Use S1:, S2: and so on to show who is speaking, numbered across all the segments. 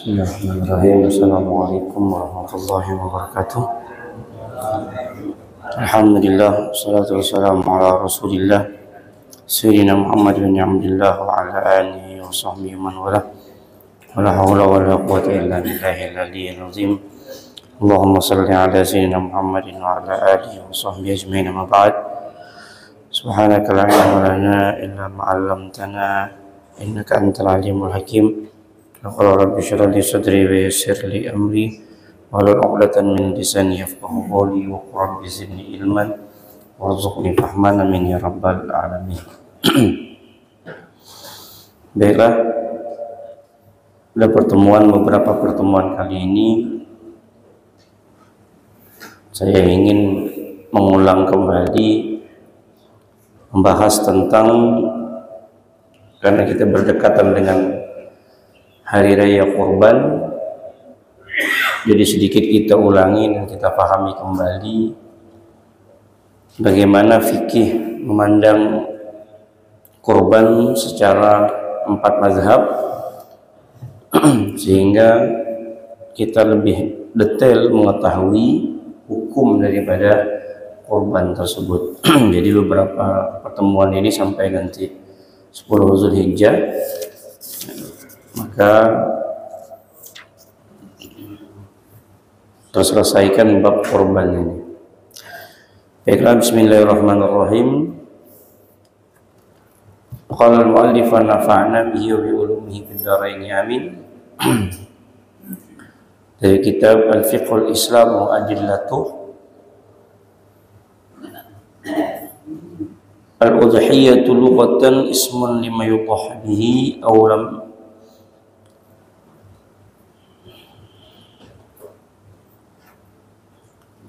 S1: Bismillahirrahmanirrahim. Assalamualaikum warahmatullahi wabarakatuh. Alhamdulillah, wassalatu wassalamu ala rasulillah Sayyidina Muhammad bin Abdullah wa ala alihi wa sahbihi man wala wa la hawla wa la quwwata illa billahil aliyyil azim. Allahumma salli ala Sayyidina Muhammadin wa ala alihi wa sahbihi ajma'in, amma ba'd. Subhanaka la ilma lana illa ma 'allamtana innaka antal alimul hakim. Qala rabbi shrah li sadri wa yassir li amri wahlul 'uqdatam min lisani yafqahu qawli wa qul rabbi zidni ilman warzuqni fahman, amin ya rabbal alamin. Baiklah, pada beberapa pertemuan kali ini saya ingin mengulang kembali membahas tentang, karena kita berdekatan dengan Hari Raya Kurban, jadi sedikit kita ulangi dan kita pahami kembali bagaimana fikih memandang kurban secara 4 mazhab, sehingga kita lebih detail mengetahui hukum daripada kurban tersebut. Jadi beberapa pertemuan ini sampai nanti 10 Zulhijjah, maka terselesaikan bab kurban ini. Baiklah, bismillahirrahmanirrahim. Qala al-mu'allif wa nafa'na bihi wa bi ulumihi fid dharain, amin. Dari kitab Al-Fiqhul Islam wa Adillatuh. Al-udhiyatu lughatan ismun lima yudhah bihi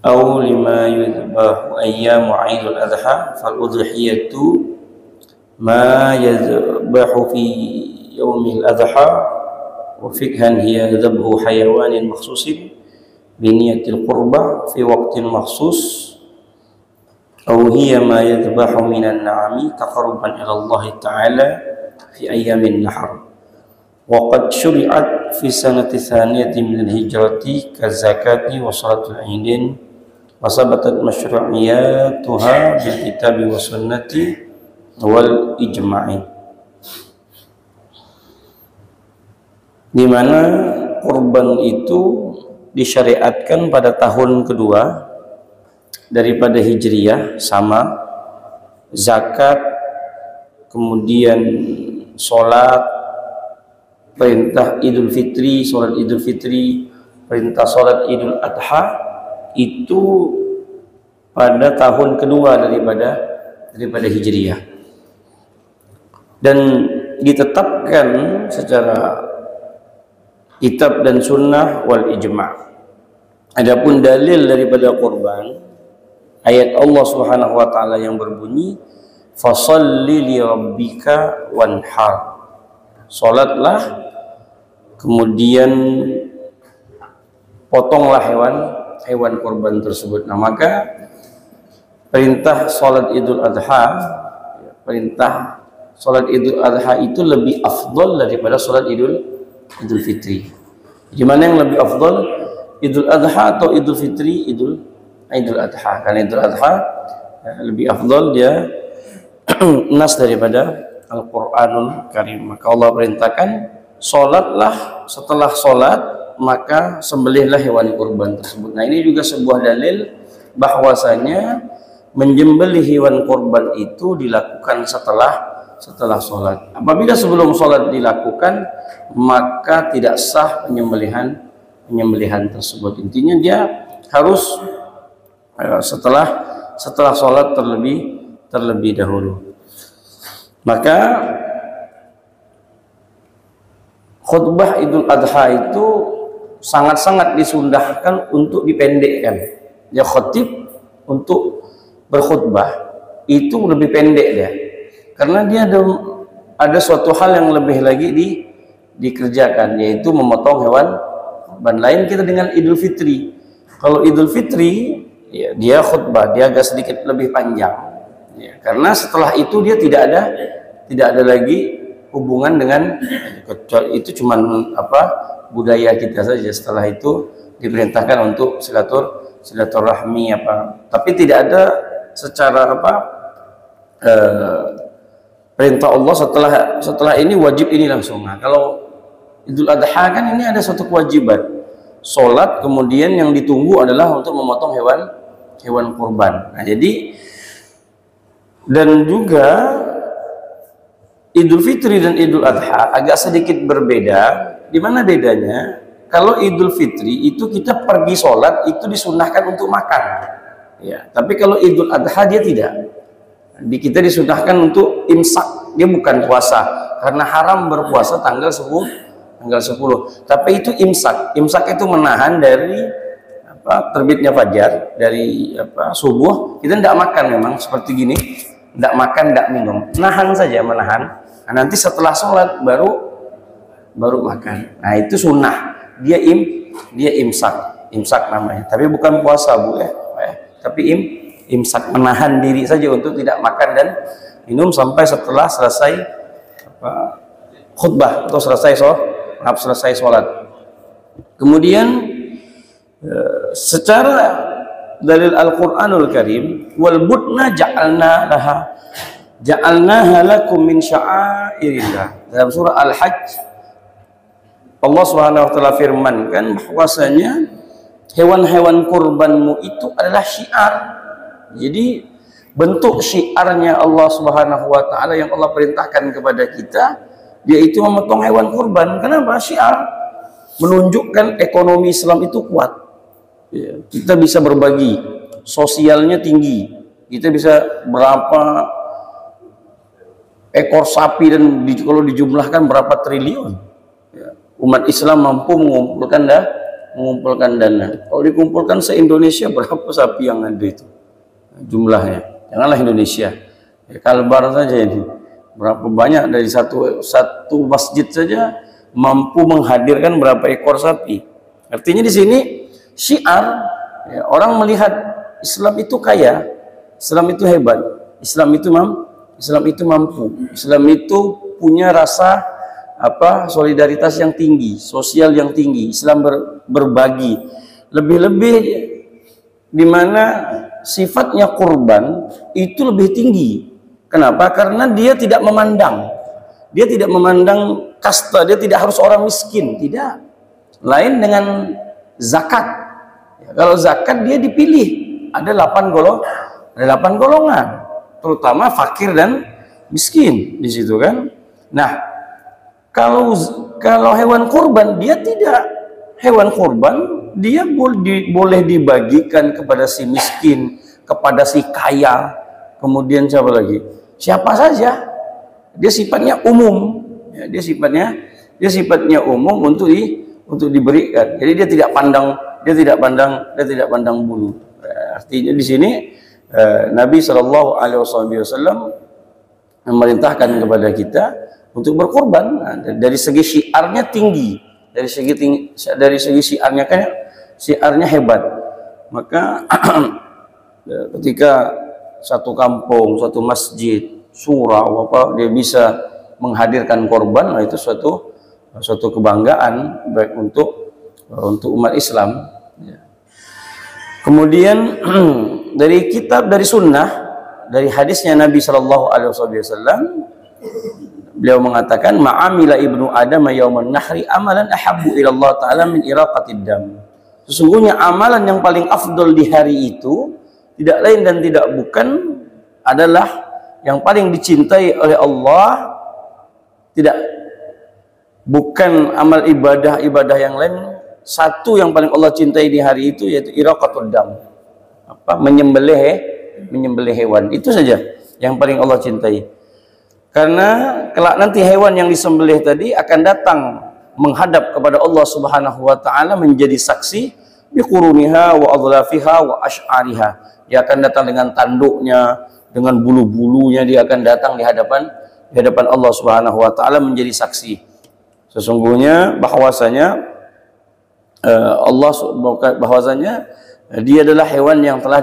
S1: aw lima yudbahu ayyamu 'idul adha. Fal udhiyatu ma yadhbahu fi yaumil adha, wa fiqhan hiya dhabhu hayawanin makhsusin bi niyatil qurba fi waqtin makhsus, aw hiya ma yadhbahu minan na'ami taqarruban ila Allah ta'ala fi ayyamin nahr. Wa qad syuri'at fi sanati thaniyati min al-hijrati kazakati wa salatul 'idin wa sabatat masyru'iyatuha bil kitabi wa sunnati wal ijma'i. Di mana kurban itu disyariatkan pada tahun kedua daripada Hijriyah, sama zakat, kemudian sholat, perintah Idul Fitri, sholat Idul Fitri, perintah sholat Idul Adha, itu pada tahun kedua daripada Hijriyah, dan ditetapkan secara kitab dan sunnah wal ijma'. Adapun dalil daripada kurban, ayat Allah Subhanahu wa taala yang berbunyi fasholli li rabbika wanhar, salatlah kemudian potonglah hewan kurban tersebut. Nah, maka perintah salat Idul Adha, perintah salat Idul Adha itu lebih afdal daripada salat Idul Fitri. Gimana yang lebih afdal, Idul Adha atau Idul Fitri? Idul Adha. Karena Idul Adha lebih afdal, dia nas daripada Al-Qur'anul Karim. Maka Allah perintahkan salatlah, setelah salat maka sembelihlah hewan kurban tersebut. Nah, ini juga sebuah dalil bahwasanya menyembelih hewan kurban itu dilakukan setelah sholat. Apabila sebelum sholat dilakukan, maka tidak sah penyembelihan tersebut. Intinya dia harus setelah sholat terlebih dahulu. Maka khutbah Idul Adha itu sangat-sangat disundahkan untuk dipendekkan. Ya, khatib untuk berkhutbah itu lebih pendek dia, karena dia ada suatu hal yang lebih lagi dikerjakan, yaitu memotong hewan kurban. Lain kita dengan Idul Fitri. Kalau Idul Fitri, ya, dia khutbah dia agak sedikit lebih panjang, ya, karena setelah itu dia tidak ada lagi hubungan dengan, itu cuman budaya kita saja. Setelah itu diperintahkan untuk silaturahmi apa. Tapi tidak ada secara perintah Allah setelah ini wajib ini langsung. Nah, kalau Idul Adha kan ini ada suatu kewajiban. Sholat, kemudian yang ditunggu adalah untuk memotong hewan kurban. Nah, jadi dan juga Idul Fitri dan Idul Adha agak sedikit berbeda. Di mana bedanya? Kalau Idul Fitri itu kita pergi sholat itu disunahkan untuk makan, ya. Tapi kalau Idul Adha dia tidak. Di kita disunahkan untuk imsak, dia bukan puasa, karena haram berpuasa tanggal 10. Tapi itu imsak. Imsak itu menahan dari terbitnya fajar, dari subuh. Kita tidak makan memang seperti gini, tidak makan, tidak minum, nahan saja, menahan. Nah, nanti setelah sholat baru makan. Nah, itu sunnah. Dia imsak namanya. Tapi bukan puasa, Bu, ya. Tapi imsak, menahan diri saja untuk tidak makan dan minum sampai setelah selesai khutbah atau selesai sholat. Kemudian secara dalil Al-Qur'anul Karim, wal budna ja'alnaha lakum min sya'airillah. Dalam surah Al-Hajj Allah Subhanahu wa taala firmankan bahwasanya hewan-hewan kurbanmu itu adalah syiar. Jadi bentuk syiarnya Allah Subhanahu wa taala yang Allah perintahkan kepada kita, yaitu memotong hewan kurban. Kenapa? Syiar menunjukkan ekonomi Islam itu kuat. Ya, kita bisa berbagi, sosialnya tinggi. Kita bisa berapa ekor sapi dan kalau dijumlahkan berapa triliun. Ya, umat Islam mampu mengumpulkan dana. Kalau dikumpulkan se-Indonesia berapa sapi yang ada itu jumlahnya? Janganlah Indonesia, ya, Kalbar saja ini. Berapa banyak dari satu masjid saja mampu menghadirkan berapa ekor sapi. Artinya di sini syiar, ya, orang melihat Islam itu kaya, Islam itu hebat, Islam itu mampu, Islam itu punya rasa solidaritas yang tinggi, sosial yang tinggi. Islam berbagi, lebih-lebih di mana sifatnya kurban itu lebih tinggi. Kenapa? Karena dia tidak memandang kasta, dia tidak harus orang miskin, tidak. Lain dengan zakat. Ya, kalau zakat dia dipilih, ada 8 golongan, terutama fakir dan miskin di situ kan. Nah, kalau hewan kurban dia tidak. Hewan kurban dia boleh dibagikan kepada si miskin, kepada si kaya, kemudian siapa lagi? Siapa saja. Dia sifatnya umum, ya, dia sifatnya umum untuk diberikan. Jadi dia tidak pandang bulu. Artinya di sini Nabi Shallallahu Alaihi Wasallam memerintahkan kepada kita untuk berkorban. Nah, dari segi syiarnya tinggi, dari segi syiarnya hebat. Maka ketika satu kampung, satu masjid, surau dia bisa menghadirkan korban, nah itu suatu kebanggaan baik untuk umat Islam. Kemudian dari kitab, dari sunnah, dari hadisnya Nabi Shallallahu Alaihi Wasallam, beliau mengatakan, ma'amila ibnu Adam yauman nahri amalan ahabbu ila Allah Ta'ala min iraqatid dam. Sesungguhnya amalan yang paling afdol di hari itu tidak lain dan tidak bukan adalah yang paling dicintai oleh Allah, bukan amal ibadah yang lain. Satu yang paling Allah cintai di hari itu yaitu iraqatud dam, menyembelih hewan. Itu saja yang paling Allah cintai. Karena kelak nanti hewan yang disembelih tadi akan datang menghadap kepada Allah Subhanahu wa taala menjadi saksi biquruniha wa adlafiha wa ash'ariha. Dia akan datang dengan tanduknya, dengan bulu-bulunya, dia akan datang di hadapan Allah Subhanahu wa taala menjadi saksi. Sesungguhnya bahwasanya dia adalah hewan yang telah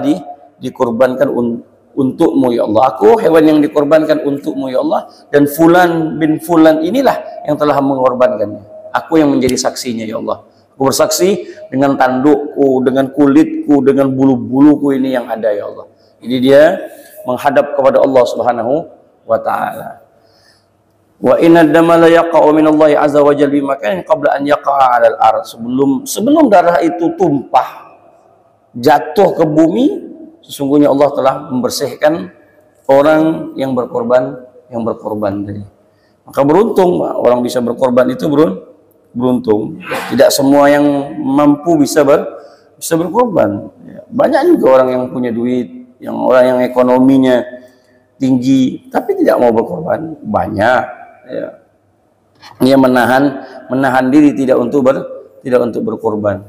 S1: dikorbankan untukmu ya Allah. Aku hewan yang dikorbankan untukmu ya Allah, dan fulan bin fulan inilah yang telah mengorbankannya. Aku yang menjadi saksinya ya Allah. Aku bersaksi dengan tandukku, dengan kulitku, dengan bulu-buluku ini yang ada ya Allah. Jadi dia menghadap kepada Allah Subhanahu wa taala. Wa inna dama la yaqa'u min Allah azza wa jalla bimakanin qabla an yaqa'a 'alal ard. Sebelum darah itu tumpah jatuh ke bumi, sesungguhnya Allah telah membersihkan orang yang berkorban tadi. Maka beruntung orang bisa berkorban itu beruntung. Tidak semua yang mampu bisa berkorban. Banyak juga orang yang punya duit, orang yang ekonominya tinggi tapi tidak mau berkorban, banyak. Ya. Dia menahan diri tidak untuk berkorban.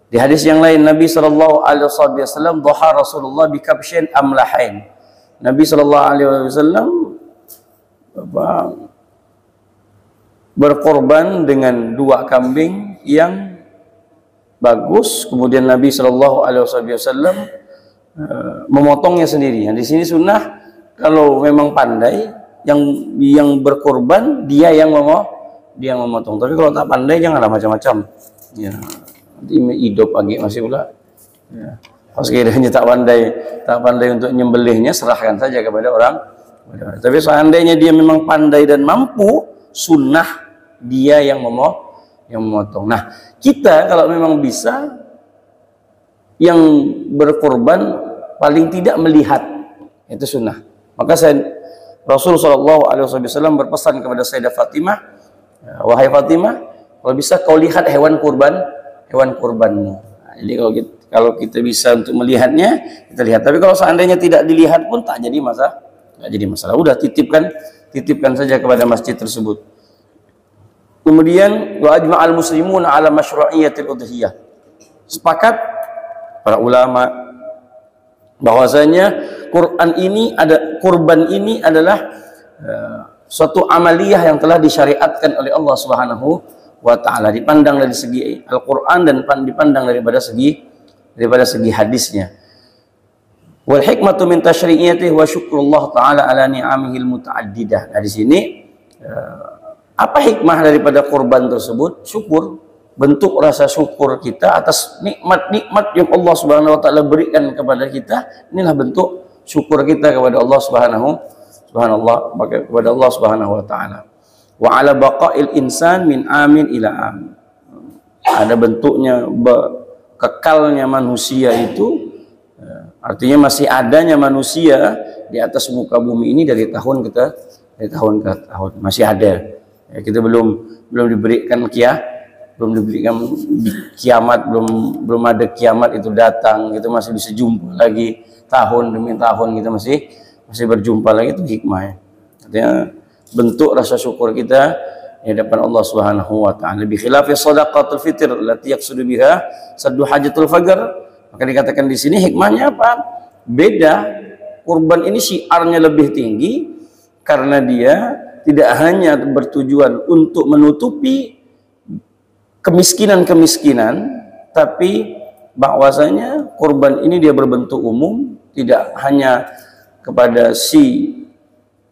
S1: Di hadis yang lain Nabi sallallahu alaihi wasallam dhaha Rasulullah bi kabshin amlahain. Nabi sallallahu alaihi wasallam berkorban dengan 2 kambing yang bagus, kemudian Nabi sallallahu alaihi wasallam memotongnya sendiri. Di sini sunnah kalau memang pandai yang berkorban dia yang memotong. Tapi kalau tak pandai janganlah macam-macam. Ya, nanti hidup lagi masih pula. Ya. Kalau sekiranya tak pandai untuk nyembelihnya, serahkan saja kepada orang. Tapi seandainya dia memang pandai dan mampu, sunnah dia yang memotong. Nah, kita kalau memang bisa yang berkorban paling tidak melihat, itu sunnah. Maka Rasulullah SAW berpesan kepada Sayyidah Fatimah, wahai Fatimah, kalau bisa kau lihat hewan kurbanmu. Nah, jadi kalau kita bisa untuk melihatnya, kita lihat. Tapi kalau seandainya tidak dilihat pun tak jadi masalah. Udah titipkan saja kepada masjid tersebut. Kemudian wa ajma'al muslimuna ala masyru'iyyatil udhiyah. Sepakat para ulama bahwasanya kurban ini adalah suatu amaliyah yang telah disyariatkan oleh Allah Subhanahu wa taala, dipandang dari segi Al-Qur'an dan dipandang daripada segi hadisnya. Wal hikmatu min tasyri'iyatihi wa syukrullah taala ala ni'amihil mutaaddidah. Nah, di sini apa hikmah daripada kurban tersebut? Syukur, bentuk rasa syukur kita atas nikmat-nikmat yang Allah Subhanahu wa taala berikan kepada kita. Inilah bentuk syukur kita kepada Allah Subhanahu wa taala. Wa ala baqa'il insan min amin ila am. Ada bentuknya kekalnya manusia itu, artinya masih adanya manusia di atas muka bumi ini dari tahun ke tahun masih ada. Ya, kita belum diberikan kiamat, belum ada kiamat itu datang, kita masih bisa jumpa lagi tahun demi tahun, kita masih berjumpa lagi, itu hikmah. Artinya bentuk rasa syukur kita di hadapan Allah Subhanahu wa taala. Bi khilafi shadaqatul fitr allati yaqsudu biha saddu hajatul faqr. Maka dikatakan di sini hikmahnya apa? Beda. Kurban ini syiarnya lebih tinggi karena dia tidak hanya bertujuan untuk menutupi kemiskinan, tapi bahwasanya kurban ini dia berbentuk umum, tidak hanya kepada si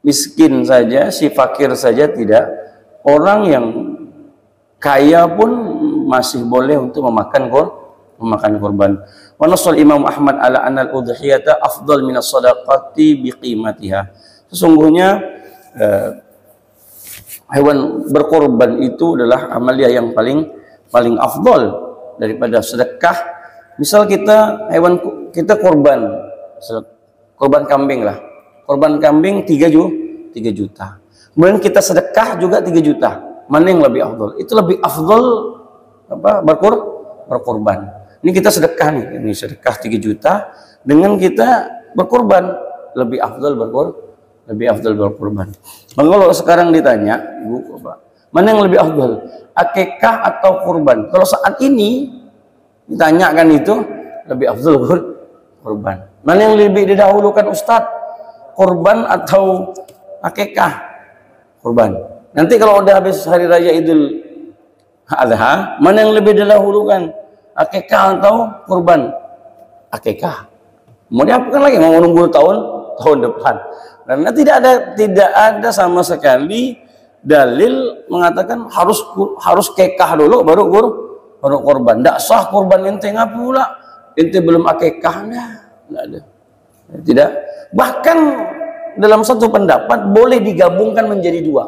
S1: miskin saja, si fakir saja, tidak. Orang yang kaya pun masih boleh untuk memakan kurban. Wa nassal Imam Ahmad ala anal udhiyata afdal minas sadaqati biqimatiha. Sesungguhnya hewan berkorban itu adalah amalia yang paling afdol daripada sedekah. Misal kita korban kambing lah. Korban kambing 3 juta. Kemudian kita sedekah juga 3 juta. Mana yang lebih afdol? Itu lebih afdol berkorban. Ini kita sedekah nih, ini sedekah 3 juta dengan kita berkorban, lebih afdol berkorban. Maka kalau sekarang ditanya, Ibu, Bapak, mana yang lebih afdal? Akikah atau kurban? Kalau saat ini ditanyakan itu, lebih afdal kurban. Mana yang lebih didahulukan Ustadz? Kurban atau akikah? Kurban. Nanti kalau udah habis hari raya Idul Adha, mana yang lebih didahulukan? Akikah atau kurban? Akikah. Mau diapakan lagi? Mau menunggu tahun depan. Karena tidak ada sama sekali dalil mengatakan harus kekah dulu baru korban. Tidak sah korban ente ngapula, ente belum akekah, tidak ada. Tidak. Bahkan dalam satu pendapat boleh digabungkan menjadi dua.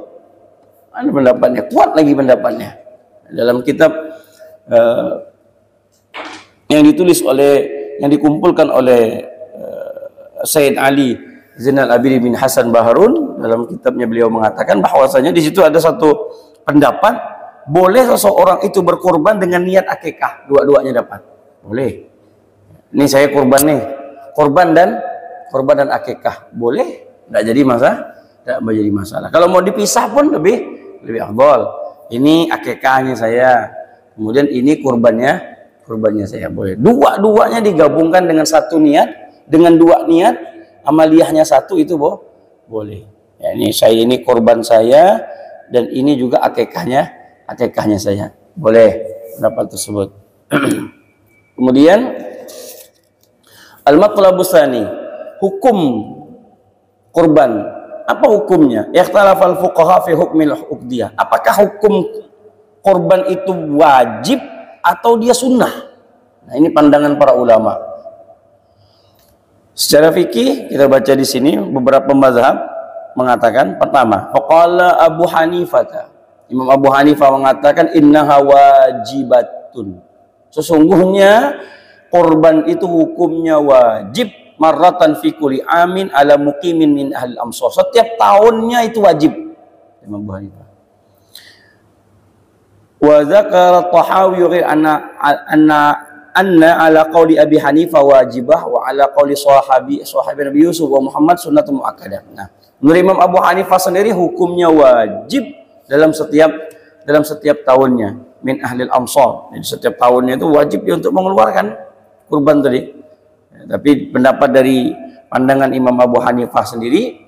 S1: Ada pendapatnya, kuat lagi pendapatnya. Dalam kitab yang dikumpulkan oleh Sayyid Ali Zainal Abidin bin Hasan Baharun, dalam kitabnya beliau mengatakan bahwasanya di situ ada satu pendapat boleh seseorang itu berkorban dengan niat akikah, dua-duanya dapat. Boleh. Ini saya korban nih. Korban dan akikah. Boleh. Tidak jadi masalah. Kalau mau dipisah pun lebih afdal. Ini akikahnya saya. Kemudian ini kurbannya saya. Boleh. Dua-duanya digabungkan dengan satu niat, dengan dua niat, amaliyahnya satu itu boleh. Ya, ini korban saya dan ini juga akikahnya saya. Boleh pendapat tersebut. Kemudian al-matlabus tsani, hukum korban. Apa hukumnya? Ikhtalafal fuqaha fi hukmil uqdiyah. Apakah hukum korban itu wajib atau dia sunnah? Nah, ini pandangan para ulama. Secara fikih kita baca di sini beberapa mazhab mengatakan, pertama, faqala Abu Hanifah. Imam Abu Hanifah mengatakan innaha wajibatun. Sesungguhnya korban itu hukumnya wajib marratan fi kulli amin ala muqimin min ahli amsar. Setiap tahunnya itu wajib. Imam Abu Hanifah. Wa dzakara Tahawi anna ala qawli Abi Hanifah wajibah wa ala qawli sahabi Nabi Yusuf wa Muhammad sunnatun muakkadah. Nah, menurut Imam Abu Hanifah sendiri hukumnya wajib dalam setiap tahunnya min ahlil amsar. Jadi setiap tahunnya itu wajib dia untuk mengeluarkan kurban tadi. Ya, tapi pendapat dari pandangan Imam Abu Hanifah sendiri,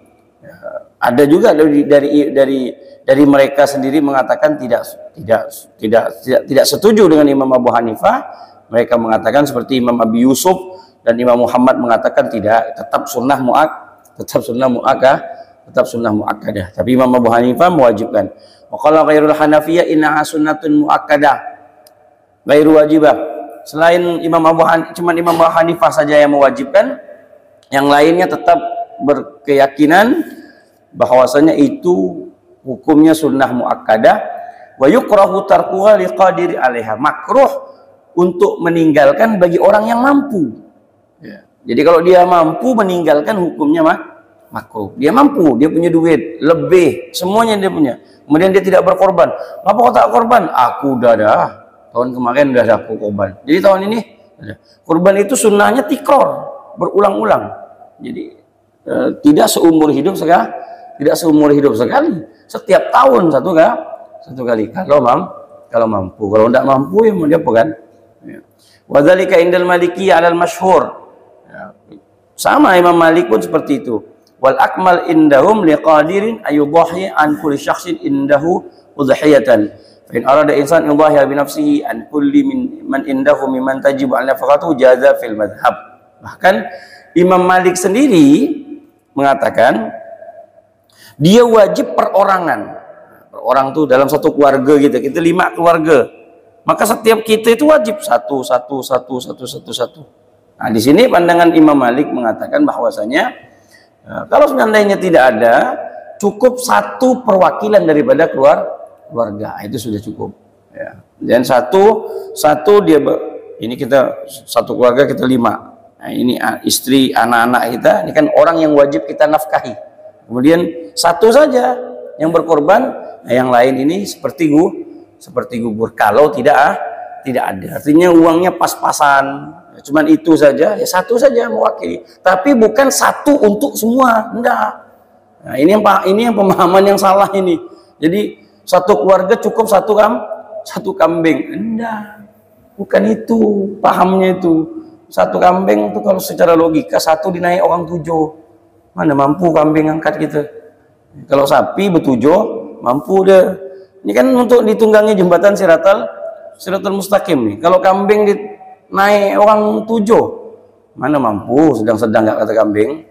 S1: ya, ada juga dari mereka sendiri mengatakan tidak setuju dengan Imam Abu Hanifah. Mereka mengatakan seperti Imam Abi Yusuf dan Imam Muhammad mengatakan tidak, tetap sunnah muakkadah. Tapi Imam Abu Hanifah mewajibkan. Wa qala ghairul Hanafiyah innaha sunnatun muakkadah ghairu wajibah. Selain cuman Imam Abu Hanifah saja yang mewajibkan, yang lainnya tetap berkeyakinan bahwasanya itu hukumnya sunnah muakkadah. Wa yukrahu tarkuha liqadiri 'alaiha. Makruh untuk meninggalkan bagi orang yang mampu. Ya. Jadi kalau dia mampu meninggalkan hukumnya makruh. Dia mampu, dia punya duit lebih, semuanya dia punya. Kemudian dia tidak berkorban. Apa kau tak korban? Aku udah dah. Tahun kemarin udah ada aku korban. Jadi tahun ini ada. Korban itu sunnahnya tikror, berulang-ulang. Jadi tidak seumur hidup sekali. Setiap tahun satu kali. Kalau mampu. Kalau tidak mampu ya mau dia apa kan? Wadzalika indal Maliki 'alal masyhur. Sama Imam Malik pun seperti itu. Wal akmal indahum liqadirin ayudahi an kulli syakhsin indahu udhiyatan. Fa in arada insan yudhahi bi nafsihi an kulli man indahu mimman tajibu 'ala nafaqatuhu jaza fil madhhab. Bahkan Imam Malik sendiri mengatakan dia wajib perorangan. Orang tuh dalam satu keluarga gitu. Kita 5 keluarga. Maka setiap kita itu wajib satu. Nah, di sini pandangan Imam Malik mengatakan bahwasanya kalau seandainya tidak ada, cukup satu perwakilan daripada keluarga. Itu sudah cukup. Ya. Dan satu dia ini kita satu keluarga kita 5. Nah, ini istri, anak-anak kita, ini kan orang yang wajib kita nafkahi. Kemudian satu saja yang berkorban, nah yang lain ini seperti gugur kalau tidak ada. Artinya uangnya pas-pasan. Cuman itu saja, ya satu saja mewakili. Tapi bukan satu untuk semua, enggak. Nah, ini yang pemahaman yang salah ini. Jadi satu keluarga cukup satu kambing. Enggak. Bukan itu pahamnya itu. Satu kambing itu kalau secara logika satu dinaik orang 7. Mana mampu kambing angkat gitu. Kalau sapi ber-7 mampu dia. Ini kan untuk ditunggangi jembatan Siratal Mustaqim nih. Kalau kambing naik orang 7, mana mampu, sedang-sedang nggak kata kambing.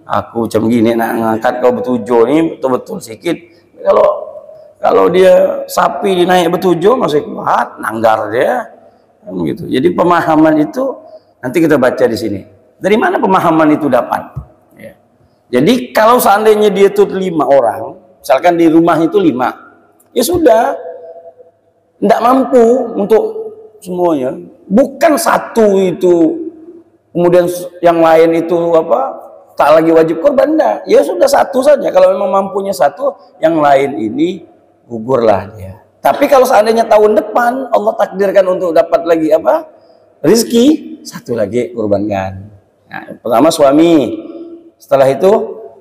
S1: Aku macam gini nak ngangkat kau ber-7 ini betul-betul sikit. Kalau Kalau dia sapi naik bertujuh masih kuat, nanggar dia, gitu. Jadi pemahaman itu nanti kita baca di sini. Dari mana pemahaman itu dapat? Ya. Jadi kalau seandainya dia itu 5 orang, misalkan di rumah itu 5, ya sudah, tidak mampu untuk semuanya. Bukan satu itu, kemudian yang lain itu apa? Tak lagi wajib korban, enggak. Ya sudah satu saja. Kalau memang mampunya satu, yang lain ini gugurlah dia. Tapi kalau seandainya tahun depan Allah takdirkan untuk dapat lagi apa? Rizki, satu lagi kurbankan. Nah, pertama suami, setelah itu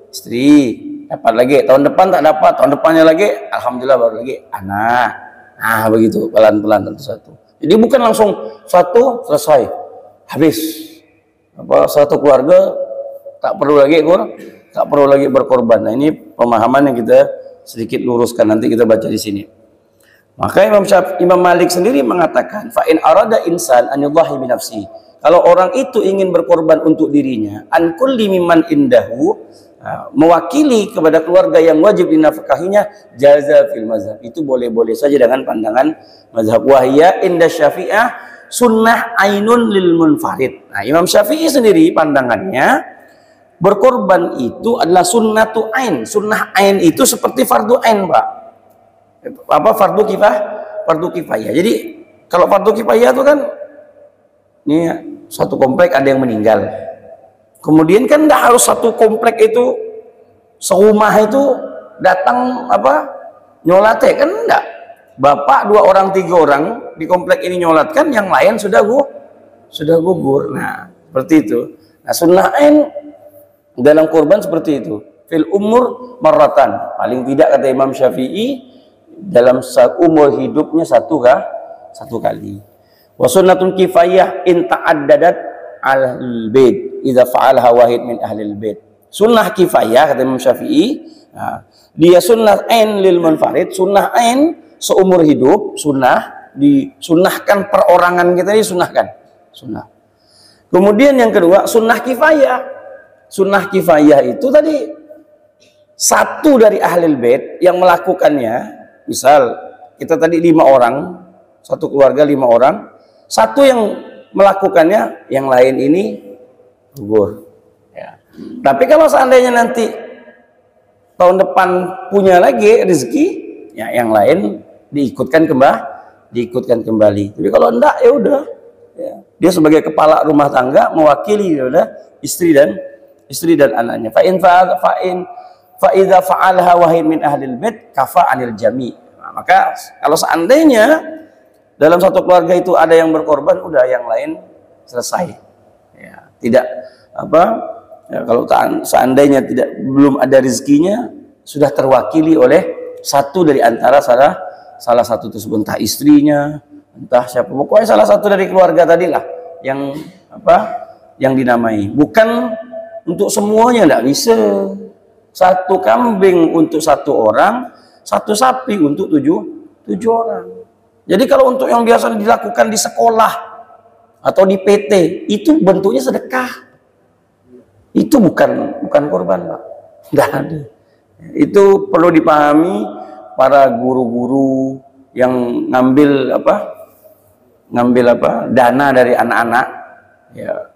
S1: istri, dapat lagi. Tahun depan tak dapat, tahun depannya lagi, alhamdulillah baru lagi anak. Nah begitu, pelan-pelan satu. Jadi bukan langsung satu selesai, habis. Apa satu keluarga tak perlu lagi berkorban. Nah ini pemahaman yang kita sedikit luruskan, nanti kita baca di sini. Maka Imam Malik sendiri mengatakan, fa in arada insan an yudhahi bi nafsi. Kalau orang itu ingin berkorban untuk dirinya, an kulli mimman indahu, mewakili kepada keluarga yang wajib dinafkahinya, jaza fil mazhab. Itu boleh-boleh saja dengan pandangan mazhab. Wahya inda Syafi'ah sunnah ainun lil munfarid. Nah, Imam Syafi'i sendiri pandangannya berkorban itu adalah sunnatu ain. Sunnah ain itu seperti fardu ain, Pak. Apa fardu kifayah. Jadi kalau fardu kifayah itu kan ini satu komplek ada yang meninggal. Kemudian kan tidak harus satu komplek itu serumah itu datang apa nyolatnya, kan enggak. Bapak 2 orang 3 orang di komplek ini nyolatkan, yang lain sudah gugur. Nah, seperti itu. Nah, sunnah ain dalam kurban seperti itu. Fil umur marratan. Paling tidak kata Imam Syafi'i dalam umur hidupnya satu kali. Wa sunnatun kifayah in ta'addadat ahlul bait idza fa'alaha wahid min ahlil bait. Sunnah kifayah kata Imam Syafi'i, nah, dia sunnah ain lil munfarid, sunnah ain seumur hidup, sunnah disunnahkan perorangan kita disunahkan. Sunnah. Kemudian yang kedua, sunnah kifayah. Sunnah kifayah itu tadi satu dari ahlul bait yang melakukannya. Misal kita tadi 5 orang, satu keluarga 5 orang, satu yang melakukannya, yang lain ini gugur. Ya. Tapi kalau seandainya nanti tahun depan punya lagi rezeki, ya yang lain diikutkan kembali. Tapi kalau enggak ya udah, ya. Dia sebagai kepala rumah tangga mewakili ya udah istri dan anaknya. Fa idza fa'alaha wahid min ahlil bait kafa 'anil jami'. Nah, maka kalau seandainya dalam satu keluarga itu ada yang berkorban, udah yang lain selesai. Ya, tidak apa? Ya, kalau seandainya belum ada rezekinya, sudah terwakili oleh satu dari antara salah satu tersebut, entah istrinya, entah siapa, pokoknya salah satu dari keluarga tadilah yang apa? Yang dinamai. Bukan untuk semuanya, tidak bisa. Satu kambing untuk 1 orang, 1 sapi untuk 7 orang. Jadi kalau untuk yang biasa dilakukan di sekolah atau di PT, itu bentuknya sedekah. Itu bukan korban, Pak. Tidak ada. Itu perlu dipahami para guru-guru yang ngambil dana dari anak-anak. Ya.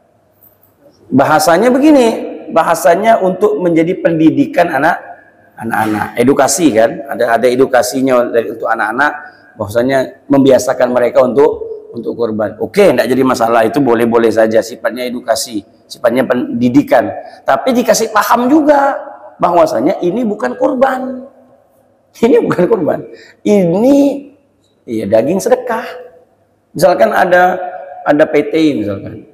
S1: Bahasanya begini, bahasanya untuk menjadi pendidikan anak-anak, edukasi kan, ada edukasinya untuk anak-anak, bahwasanya membiasakan mereka untuk korban. Oke, tidak jadi masalah, itu boleh-boleh saja, sifatnya edukasi, sifatnya pendidikan. Tapi dikasih paham juga bahwasanya ini bukan korban. Ini bukan korban. Ini ya daging sedekah. Misalkan ada PT misalkan.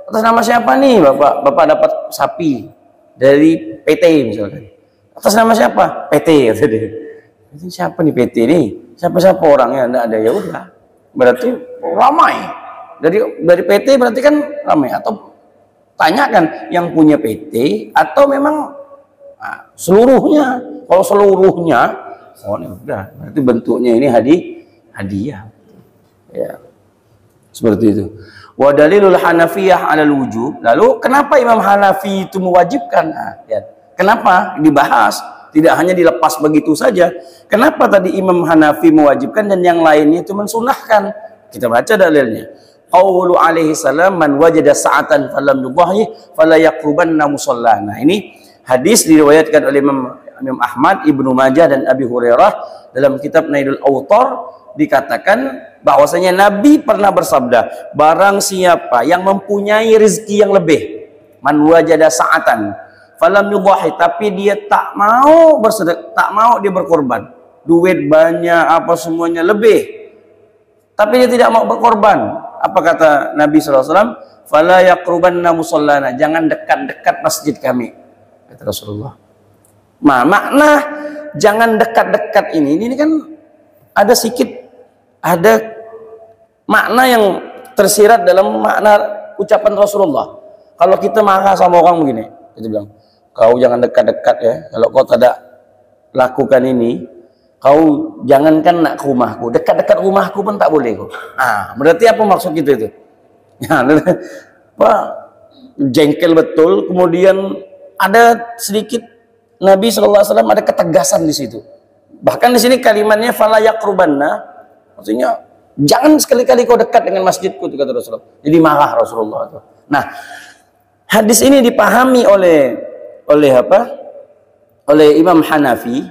S1: Atas nama siapa nih Bapak dapat sapi dari PT misalkan. Atas nama siapa? PT kata dia. Siapa nih PT nih? Siapa orangnya? Enggak ada, ya udah. Berarti ramai. Dari PT berarti kan ramai, atau tanyakan yang punya PT atau memang seluruhnya. Kalau seluruhnya, oh ini udah, berarti bentuknya ini hadiah. Ya. Seperti itu. Wa dalilul Hanafiyah 'alal wujub. Lalu kenapa Imam Hanafi itu mewajibkan? Nah, ya. Kenapa dibahas? tidak hanya dilepas begitu saja. Kenapa tadi Imam Hanafi mewajibkan dan yang lainnya itu mensunahkan? Kita baca dalilnya. Qaulu alaihi salam, man wajada sa'atan falam yudhahi fala yaqrubanna musallana. Ini hadis diriwayatkan oleh Imam Ahmad, Ibnu Majah dan Abi Hurairah dalam kitab Nailul Autar. Dikatakan bahwasanya Nabi pernah bersabda, barang siapa yang mempunyai rezeki yang lebih, man wajada sa'atan falam yudhahi, tapi dia tak mau bersedekah, tak mau dia berkorban, duit banyak apa semuanya lebih, tapi dia tidak mau berkorban. Apa kata Nabi SAW? Fala yaqrubanna musallana, jangan dekat-dekat masjid kami, kata Rasulullah. Makna jangan dekat-dekat ini kan ada sedikit, ada makna yang tersirat dalam makna ucapan Rasulullah. Kalau kita marah sama orang begini, kita bilang, kau jangan dekat-dekat ya, kalau kau tidak lakukan ini, kau jangankan nak ke rumahku, dekat-dekat rumahku pun tak boleh kau. Berarti apa maksud kita itu? Ya, Pak, jengkel betul. Kemudian ada sedikit Nabi SAW ada ketegasan di situ. Bahkan di sini kalimatnya fala yaqrubanna, maksudnya jangan sekali-kali kau dekat dengan masjidku, kata Rasulullah. Jadi marah Rasulullah itu. Nah, hadis ini dipahami oleh apa? Oleh Imam Hanafi.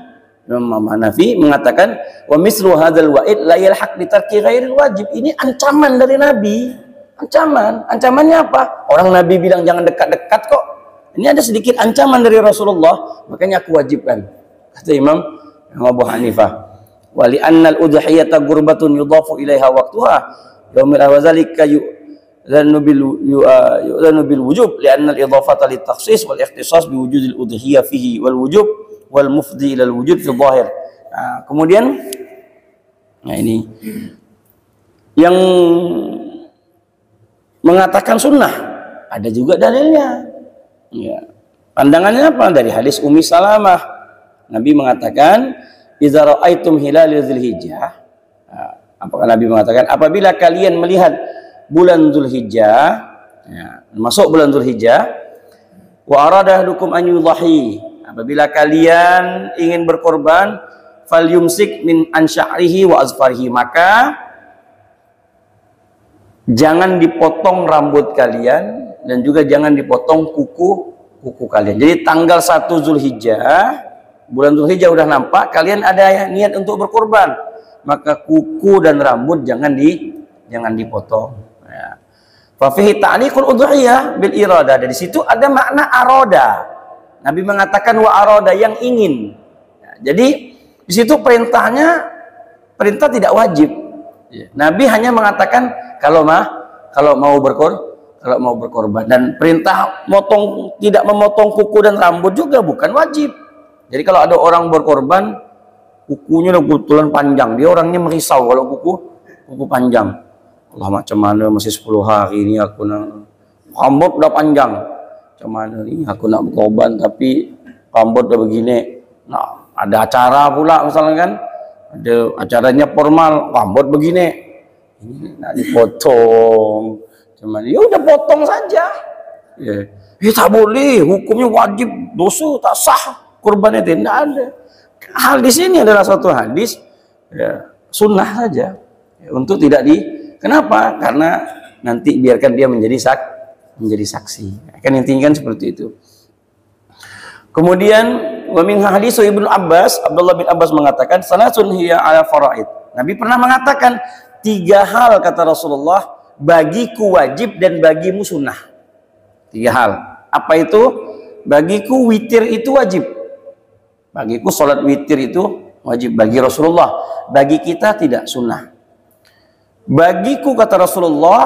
S1: Imam Hanafi mengatakan wa mislu hadzal wa'id la yalhaq bi tarki ghairil wajib. Ini ancaman dari Nabi. Ancamannya apa? Orang Nabi bilang jangan dekat-dekat kok. Ini ada sedikit ancaman dari Rasulullah, makanya aku wajibkan. Kata Imam Abu Hanifah. Wali annal udhiyata gurbatun yudhafu ilaiha waqtuha yaumil awzalika yu'lanu bil wujub li'anna al-idhafata lit-takhsis wal ikhtisas bi wujudil udhiyah fihi wal wujub wal mufdi ila al-wujud fi dhahir. Kemudian ini yang mengatakan sunnah ada juga dalilnya. Ya. Pandangannya apa? Dari hadis Ummi Salamah. Nabi mengatakan idza ra'aitum hilal Dzulhijjah, apakah Nabi mengatakan apabila kalian melihat bulan Dzulhijjah, ya, masuk bulan Dzulhijjah, wa arada ahdukum an yudhahi, apabila kalian ingin berkorban, falyumsik min ansya'rihi wa azfarihi, maka jangan dipotong rambut kalian dan juga jangan dipotong kuku kalian. Jadi tanggal 1 Dzulhijjah, bulan Dzulhijjah udah nampak, kalian ada niat untuk berkorban, maka kuku dan rambut jangan dipotong. Ya. Fa fihi ta'liqul udhiyah bil irada. Dari situ ada makna aroda. Nabi mengatakan wa aroda, yang ingin. Ya, jadi di situ perintah tidak wajib. Ya. Nabi hanya mengatakan kalau mau berkorban, dan perintah tidak memotong kuku dan rambut juga bukan wajib. Jadi kalau ada orang berkorban, kukunya udah kebetulan panjang, dia orangnya merisau kalau kuku panjang. Allah, macam mana masih 10 hari ini aku nak rambut udah panjang. Macam mana nih aku nak berkorban tapi rambut udah begini. Nah, ada acara pula misalnya kan, ada acaranya formal, rambut begini. Ini nak dipotong. Cuman ya udah potong saja. Ya, tak boleh, hukumnya wajib, dosa, tak sah. Kurbannya tidak ada. Hal di sini adalah suatu hadis ya, sunnah saja ya, untuk tidak kenapa? Karena nanti biarkan dia menjadi saksi. Akan intinya kan seperti itu. Kemudian wa min hadis Ibnu Abbas, Abdullah bin Abbas mengatakan salasun hiya ala faraid. Nabi pernah mengatakan 3 hal, kata Rasulullah, bagiku wajib dan bagimu sunnah. 3 hal. Apa itu? Bagiku witir itu wajib. Bagiku sholat witir itu wajib bagi Rasulullah, bagi kita tidak, sunnah. Bagiku, kata Rasulullah,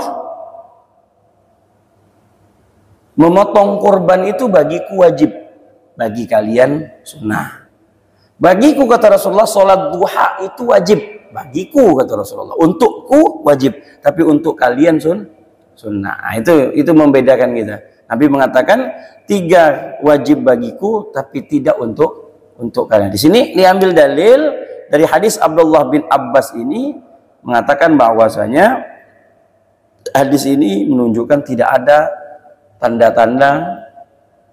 S1: memotong kurban itu bagiku wajib, bagi kalian sunnah. Bagiku, kata Rasulullah, sholat duha itu wajib, bagiku, kata Rasulullah, untukku wajib, tapi untuk kalian sunnah. Nah, itu membedakan kita. Nabi mengatakan 3 wajib bagiku, tapi tidak untuk kalian. Di sini diambil dalil dari hadis Abdullah bin Abbas ini, mengatakan bahwasanya hadis ini menunjukkan tidak ada tanda-tanda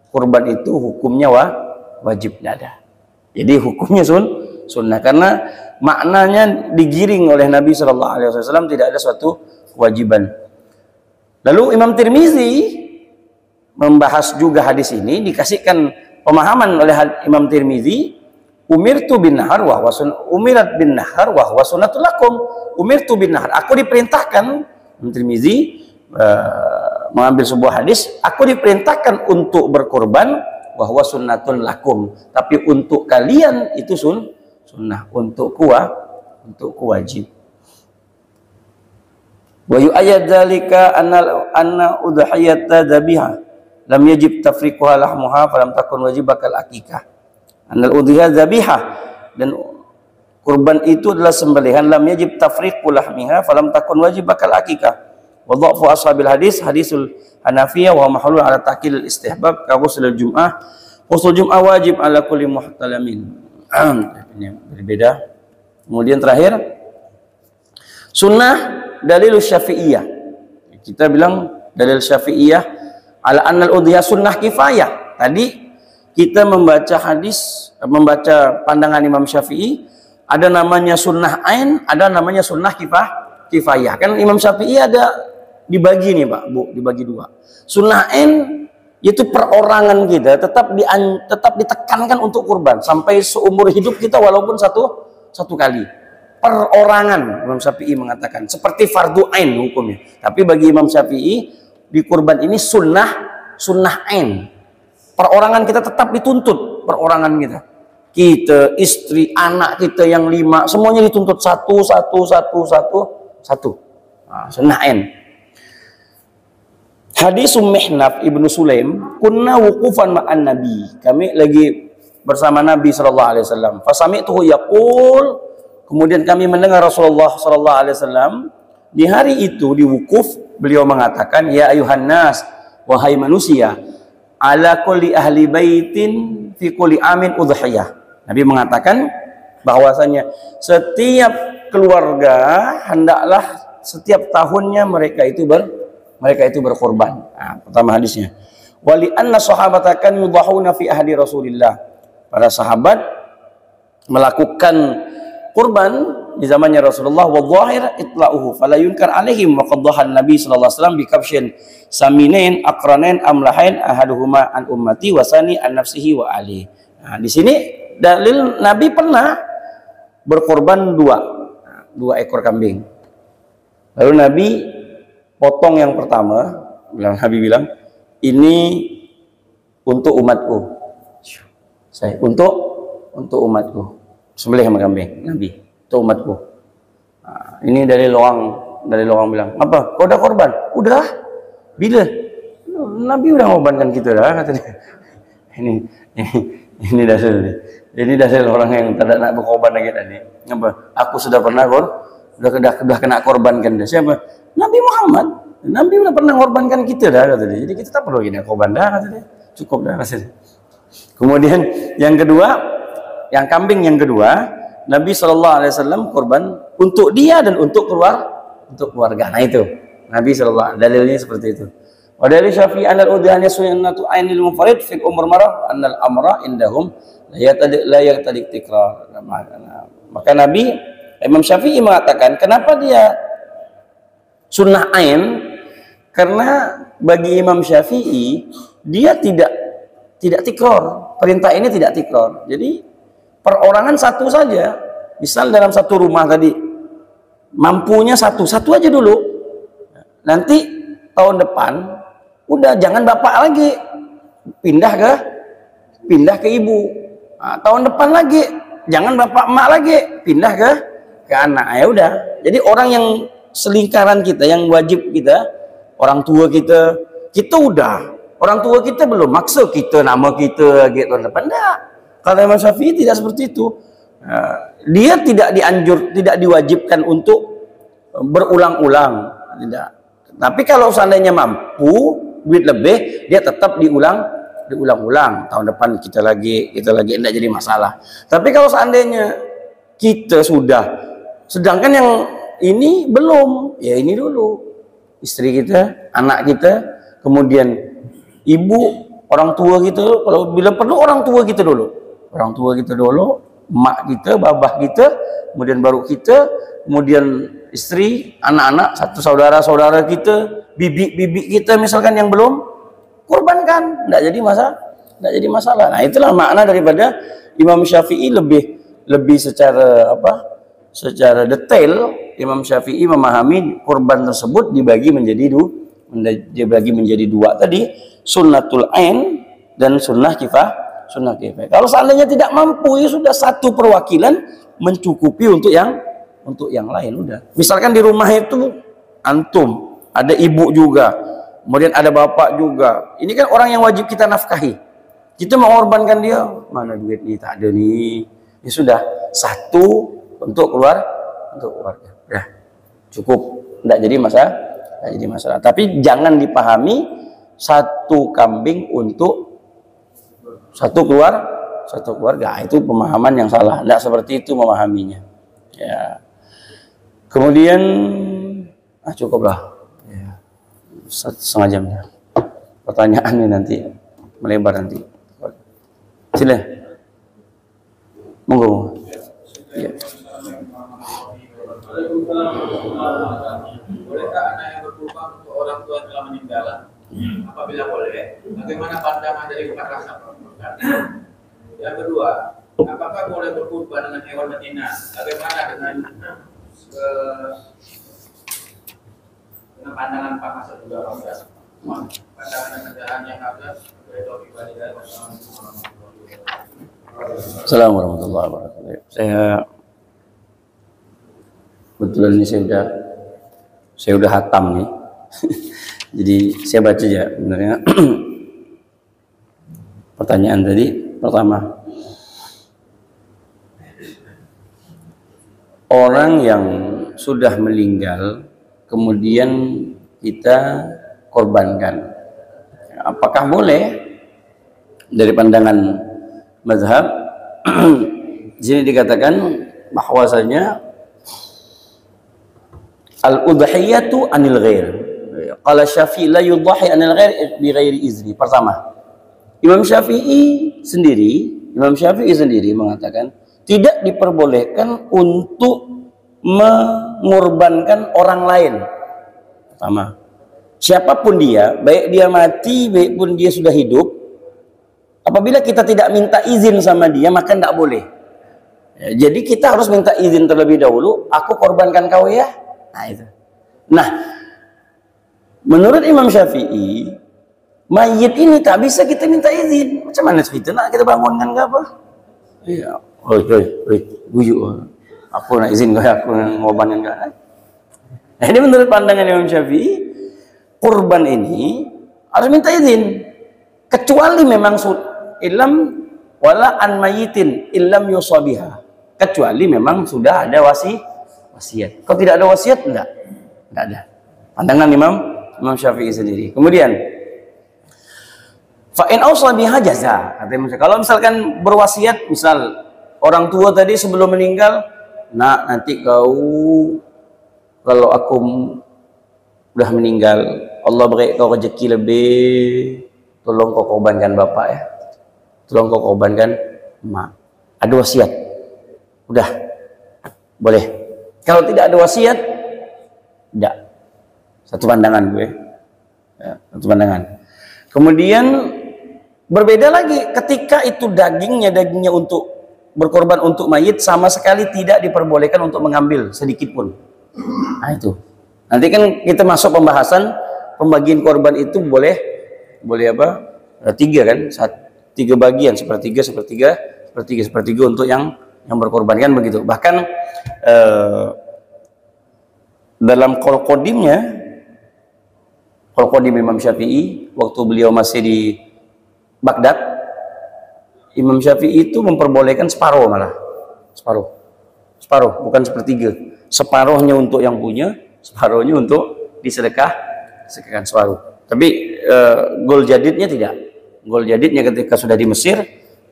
S1: kurban itu hukumnya wajib, tidak ada. Jadi hukumnya sunnah karena maknanya digiring oleh Nabi Shallallahu Alaihi Wasallam, tidak ada suatu kewajiban. Lalu Imam Tirmizi membahas juga hadis ini, dikasihkan pemahaman oleh Imam Tirmizi, umirtu bin nahar wa umirat bin nahar wa huwa sunnatul lakum. Umirtu bin nahar, aku diperintahkan, Imam Tirmizi mengambil sebuah hadis, aku diperintahkan untuk berkorban, wa huwa sunnatun lakum, tapi untuk kalian itu sunnah, untuk wajib. Wa yu'ayyad dzalika anna udhiyata dhabiha lam yajib tafriquha lahmuha falam takun wajibakal akikah. Annal udhiyah dhabiha, dan kurban itu adalah sembelihan, lam yajib tafriqu lahmiha falam takun wajibakal akikah. Wa dha'fu ashabil hadisul Hanafiyah wa mahlul ala ta'kil istihbab ka ghusl jum'ah. Ghusl jum'ah wajib ala kulli muhtalamin. Ini berbeda. Kemudian terakhir, sunnah dalil Syafi'iyah. Kita bilang dalil Syafi'iyah ala annal udhiyah sunnah kifayah. Tadi kita membaca hadis, membaca pandangan Imam Syafi'i, ada namanya sunnah ain, ada namanya sunnah kifayah. Kan Imam Syafi'i ada dibagi nih Pak, Bu, dibagi dua. Sunnah ain yaitu perorangan kita tetap ditekankan untuk kurban sampai seumur hidup kita walaupun satu kali. Perorangan, Imam Syafi'i mengatakan seperti fardu ain hukumnya. Tapi bagi Imam Syafi'i di kurban ini sunnah ain. Perorangan kita tetap dituntut, perorangan kita, istri, anak kita yang 5 semuanya dituntut satu. Nah, sunnah ain. Hadis Mihnaf Ibnu Sulaim, kunna wuqufan ma'an Nabi. Kami lagi bersama Nabi sallallahu alaihi wasallam. Fasami'tuhu yaqul, kemudian kami mendengar Rasulullah sallallahu alaihi wasallam di hari itu di wukuf, beliau mengatakan, ya ayuhan nas, wahai manusia, ala kulli ahli baitin fi kulli amin udhiyah. Nabi mengatakan bahwasanya setiap keluarga hendaklah setiap tahunnya mereka itu berkorban. Nah, pertama hadisnya. Wali anna sahabata kan yudhahuna fi ahli Rasulillah. Para sahabat melakukan kurban di zamannya Rasulullah, wa dhahir itla'uhu fala yunkar alaihim wa qad dhahan Nabi sallallahu alaihi wasallam bi kabshin saminain aqranain amlahain ahaduhuma an ummati wa sani an nafsihi wa ali. Nah, di sini dalil Nabi pernah berkorban dua ekor kambing. Lalu Nabi potong yang pertama, Nabi bilang, ini untuk umatku. Untuk umatku. Sembelih sama kambing, Nabi, untuk umatku. Nah, ini dari lowang bilang, apa? Kau udah korban? Udah. Bila? Nabi udah ngorbankan kita dah, katanya. Ini dasar orang yang tidak nak berkorban lagi tadi. Apa? Aku sudah pernah udah kena korbankan dah. Siapa? Nabi Muhammad. Nabi udah pernah ngorbankan kita dah, katanya. Jadi kita tak perlu gini korban dah, katanya. Cukup dah, katanya. Kemudian yang kedua, yang kambing yang kedua, Nabi Shallallahu Alaihi Wasallam korban untuk dia dan untuk keluarga. Nah itu Nabi Shallallahu, dalilnya seperti itu. Wa dalil Syafi'i anal udhiyah sunnatu ainil munfarid fi umur marah annal amra indahum la yaqtadi tikrar. Maka Nabi Imam Syafi'i mengatakan, kenapa dia sunnah ain? Karena bagi Imam Syafi'i dia tidak tikror. Perintah ini tidak tikror. Jadi perorangan satu saja. Misal dalam satu rumah tadi mampunya satu aja dulu. Nanti tahun depan udah jangan bapak lagi, pindah ke ibu. Nah, tahun depan lagi jangan bapak emak lagi, pindah ke anak. Ya udah. Jadi orang yang selingkaran kita, yang wajib kita, orang tua kita udah. Orang tua kita belum maksa kita nama kita lagi tahun depan. Enggak. Kalau Imam Syafi'i tidak seperti itu. Dia tidak diwajibkan untuk berulang-ulang. Tidak. Tapi kalau seandainya mampu duit lebih, dia tetap diulang-ulang. Tahun depan kita lagi tidak jadi masalah. Tapi kalau seandainya kita sudah, sedangkan yang ini belum, ya ini dulu. Istri kita, anak kita, kemudian ibu, orang tua kita, kalau bila perlu orang tua kita dulu. orang tua kita dulu, mak kita, babah kita, kemudian baru kita, kemudian istri, anak-anak, satu saudara-saudara kita, bibi-bibi kita misalkan yang belum kurbankan, tidak jadi masalah. Nah, itulah makna daripada Imam Syafi'i lebih secara secara detail. Imam Syafi'i memahami kurban tersebut dibagi menjadi dua tadi, sunnatul ain dan sunnah kifayah. Kalau seandainya tidak mampu, ya sudah satu perwakilan mencukupi untuk yang lain. Udah. Misalkan di rumah itu antum, ada ibu juga, kemudian ada bapak juga. Ini kan orang yang wajib kita nafkahi. Kita mengorbankan dia, mana duit nih, tak ada nih. Ya sudah, satu untuk keluarga. Ya, cukup. Tidak jadi masalah. Tapi jangan dipahami satu kambing untuk satu keluarga. Itu pemahaman yang salah. Tidak seperti itu memahaminya. Ya. Kemudian cukuplah. Ya. 1,5 jam. Pertanyaannya nanti melebar nanti. Sila. Monggo. Ya.
S2: Bolehkah anak yang berkurban untuk orang tua yang telah meninggal? Apabila boleh, bagaimana pandangan dari Pak? Yang kedua, apakah boleh berkurban dengan hewan betina? Bagaimana dengan pandangan Pak Kasat juga? Pandangan dan kerjaan yang ada pribadi dari
S1: Assalamualaikum warahmatullahi wabarakatuh. Saya kebetulan ini saya udah hatam nih. Jadi saya baca ya sebenarnya. Pertanyaan tadi pertama, orang yang sudah meninggal kemudian kita korbankan, apakah boleh? Dari pandangan mazhab di sini dikatakan bahwasanya al-udhiyatu anil ghair. Qala Syafi'i la yudhi anil ghair bi ghairi izni. Pertama, Imam Syafi'i sendiri mengatakan tidak diperbolehkan untuk mengorbankan orang lain. Pertama, siapapun dia, baik dia mati, baik pun dia sudah hidup, apabila kita tidak minta izin sama dia, maka tidak boleh. Ya, jadi kita harus minta izin terlebih dahulu. Aku korbankan kau ya. Nah itu. Nah, menurut Imam Syafi'i, mayit ini tak bisa kita minta izin. Macam mana cerita nak kita bangunkan ke apa? Iya. Oi, bujuk. Aku nak izin kau, aku ngorbankan kau. Nah, ini menurut pandangan Imam Syafi'i, kurban ini harus minta izin. Kecuali memang ilam wala an mayitin illam yusabiha. Kecuali memang sudah ada wasiat. Kalau tidak ada wasiat, enggak ada. Pandangan Imam Syafi'i sendiri. Kemudian fa in awsa biha jaza. Kalau misalkan berwasiat, misal orang tua tadi sebelum meninggal, nak nanti kau kalau aku udah meninggal, Allah beri kau rezeki lebih, tolong kau korbankan bapak ya. Tolong kau korbankan emak. Ada wasiat. Udah. Boleh. Kalau tidak ada wasiat, tidak. Satu pandangan gue. Ya, satu pandangan. Kemudian berbeda lagi ketika itu dagingnya untuk berkorban untuk mayit, sama sekali tidak diperbolehkan untuk mengambil sedikit pun. Nah itu. Nanti kan kita masuk pembahasan pembagian korban itu boleh apa? 3 kan? 3 bagian, sepertiga untuk yang berkorban kan begitu. Bahkan dalam qaul qadim Imam Syafi'i waktu beliau masih di Baghdad, Imam Syafi'i itu memperbolehkan separuh, bukan sepertiga. Separuhnya untuk yang punya, separuhnya untuk disedekahkan separuh. Tapi gol jadidnya tidak. Gol jadidnya ketika sudah di Mesir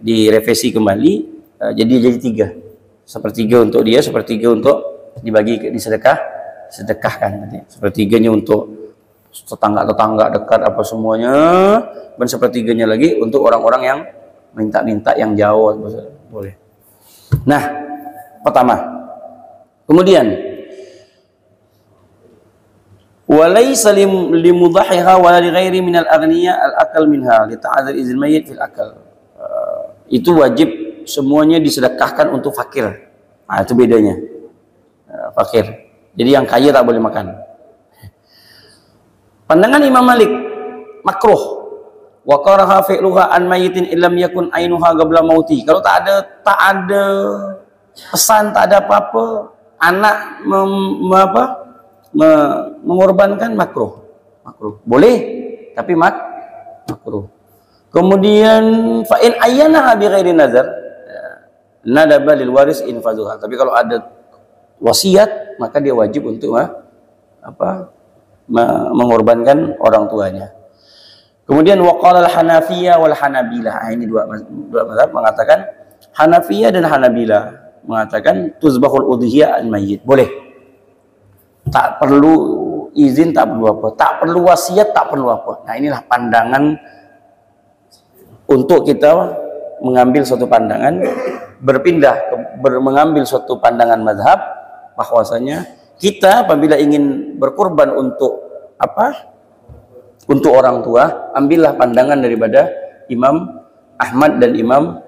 S1: direvisi kembali, jadi 3. Sepertiga untuk dia, sepertiga untuk dibagi disedekahkan tadi. Sepertiganya untuk tetangga dekat apa semuanya, dan sepertiganya lagi untuk orang-orang yang minta yang jauh boleh. Nah, pertama. Kemudian walaysa limudhahiha wa li ghairi min al-aghniya al-akal minha li ta'adzur izil mayyit fil akal. Itu wajib semuanya disedekahkan untuk fakir. Nah, itu bedanya. Fakir. Jadi yang kaya tak boleh makan. Pandangan Imam Malik makruh. Wa karaha fi'luha an mayyitin illam yakun ainuha qabla mauti. Kalau tak ada pesan, tak ada apa-apa, anak mengorbankan makruh. Boleh, tapi makruh. Kemudian fa in ayyana bi ghairi nazar nadaba lil waris infazuha. Tapi kalau ada wasiat, maka dia wajib untuk mengorbankan orang tuanya. Kemudian waqala al-Hanafiyah wal Hanabilah. Ini dua mazhab mengatakan, Hanafiyah dan Hanabilah mengatakan tuzbahul udhiyah al-mayyit. Boleh. Tak perlu izin, tak perlu apa. Tak perlu wasiat, tak perlu apa. Nah, inilah pandangan untuk kita mengambil suatu pandangan, mengambil suatu pandangan mazhab bahwasanya kita apabila ingin berkorban untuk untuk orang tua, ambillah pandangan daripada Imam Ahmad dan Imam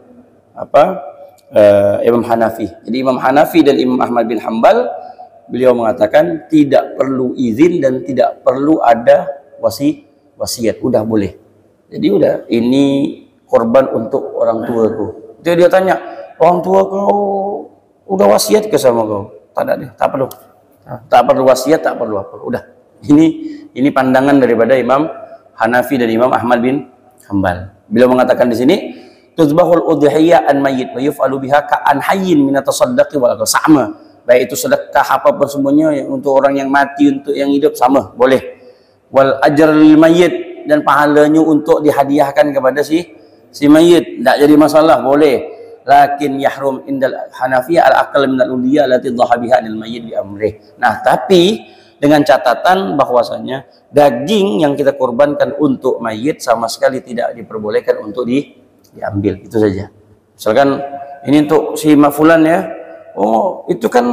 S1: Hanafi. Jadi Imam Hanafi dan Imam Ahmad bin Hanbal, beliau mengatakan tidak perlu izin dan tidak perlu ada wasiat, udah boleh. Jadi udah, ini korban untuk orang tuaku. Dia tanya, orang tua kau udah wasiat ke sama kau? Tak ada deh, tak perlu. Tak perlu wasiat, tak perlu apa. Udah. Ini pandangan daripada Imam Hanafi dan Imam Ahmad bin Hanbal. Beliau mengatakan di sini, tuzbahul udhiyah an mayyit wa yuf'alu biha ka'an hayyin min atasaddaqi wal akal. Sama. Baik itu sedekah apapun semuanya, untuk orang yang mati, untuk yang hidup, sama, boleh. Wal ajr lil mayyit, dan pahalanya untuk dihadiahkan kepada si mayyit, tak jadi masalah, boleh. Lakin yahrum indal Hanafiyah al-aqal min al-udhiyah allati dhahabiha lil mayyit bi amrih. Nah, tapi dengan catatan bahwasanya daging yang kita korbankan untuk mayit sama sekali tidak diperbolehkan untuk diambil. Itu saja. Misalkan ini untuk si Mafulan ya, oh itu kan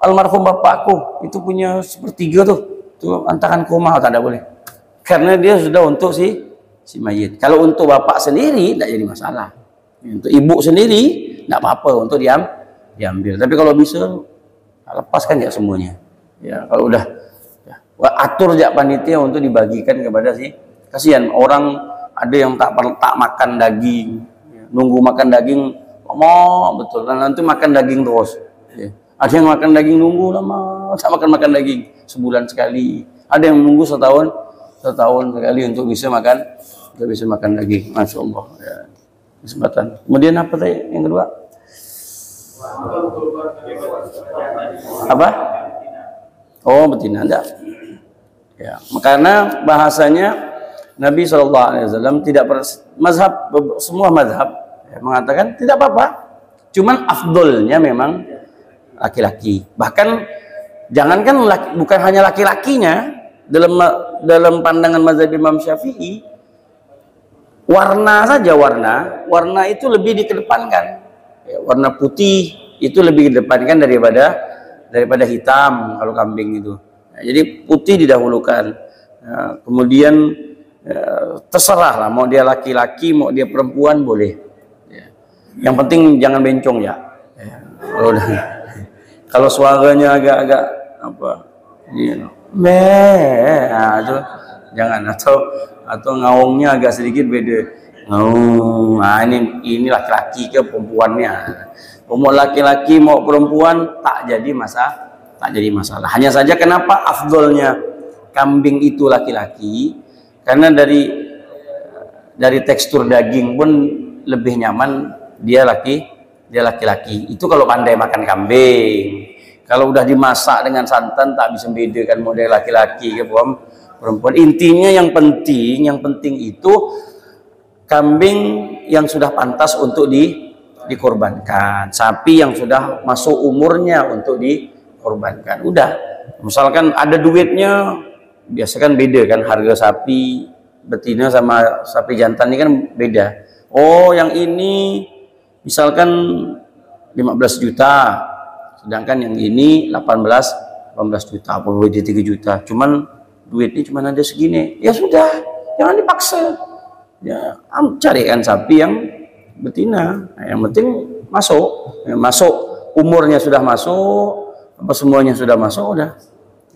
S1: almarhum bapakku, itu punya sepertiga tuh, itu antakan koma, tak ada boleh, karena dia sudah untuk si mayit. Kalau untuk bapak sendiri tidak jadi masalah, untuk ibu sendiri tidak apa-apa untuk diambil. Tapi kalau bisa lepaskan ya semuanya. Ya, kalau udah ya, atur aja panitia untuk dibagikan kepada kasihan orang ada yang tak makan daging, ya, nunggu makan daging lama betul, dan nanti makan daging terus. Ya. Ada yang makan daging nunggu lama, tak makan daging sebulan sekali. Ada yang nunggu setahun sekali untuk bisa makan daging. Masya Allah. Ya. Kesempatan. Kemudian apa tadi yang kedua? Apa? Oh, betina enggak. Ya, karena bahasanya Nabi SAW tidak semua mazhab ya, mengatakan tidak apa-apa. Cuman afdolnya memang laki-laki. Bahkan jangankan bukan hanya laki-lakinya, dalam pandangan mazhab Imam Syafi'i, warna saja warna itu lebih dikedepankan. Ya, warna putih itu lebih dikedepankan daripada hitam kalau kambing itu. Nah, jadi putih didahulukan. Nah, kemudian terserah lah, mau dia laki-laki mau dia perempuan boleh. Ya. Yang penting jangan bencong ya. Kalau suaranya agak nah, itu jangan, atau ngaungnya agak sedikit beda. Nah, ini laki-laki ke perempuannya. Mau laki-laki mau perempuan tak jadi masalah. Hanya saja kenapa afdolnya kambing itu laki-laki, karena dari tekstur daging pun lebih nyaman dia laki-laki. Itu kalau pandai makan kambing. Kalau udah dimasak dengan santan tak bisa bedakan mau dia laki-laki ke perempuan. Intinya yang penting itu kambing yang sudah pantas untuk dikorbankan, sapi yang sudah masuk umurnya untuk dikorbankan. Udah, misalkan ada duitnya, biasa kan beda kan harga sapi betina sama sapi jantan ini kan beda. Oh, yang ini misalkan 15 juta, sedangkan yang ini 18 juta, apa jadi 3 juta. Cuman duitnya cuma ada segini. Ya sudah, jangan dipaksa. Ya, carikan sapi yang betina. Nah, yang penting masuk, ya, masuk umurnya sudah masuk, apa semuanya sudah masuk, udah.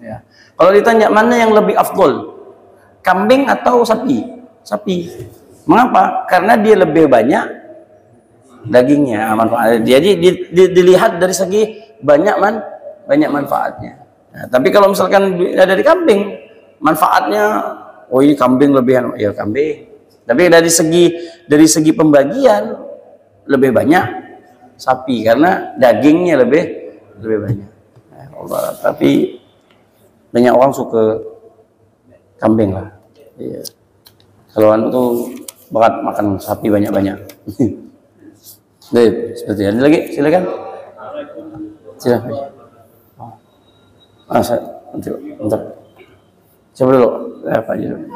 S1: Ya. Kalau ditanya mana yang lebih afdol, kambing atau sapi? Sapi. Mengapa? Karena dia lebih banyak dagingnya, manfaatnya. Jadi dilihat dari segi banyak manfaatnya. Nah, tapi kalau misalkan dari kambing, manfaatnya, oh ini kambing lebih, ya kambing. Tapi dari segi pembagian lebih banyak sapi karena dagingnya lebih banyak. Nah, Allah, tapi banyak orang suka kambing lah. Iya. Kalau anu tuh bakat makan sapi banyak-banyak. Baik, seperti ada lagi, silakan. Silakan. Oh. Bentar. Coba dulu, Pak Haji dulu.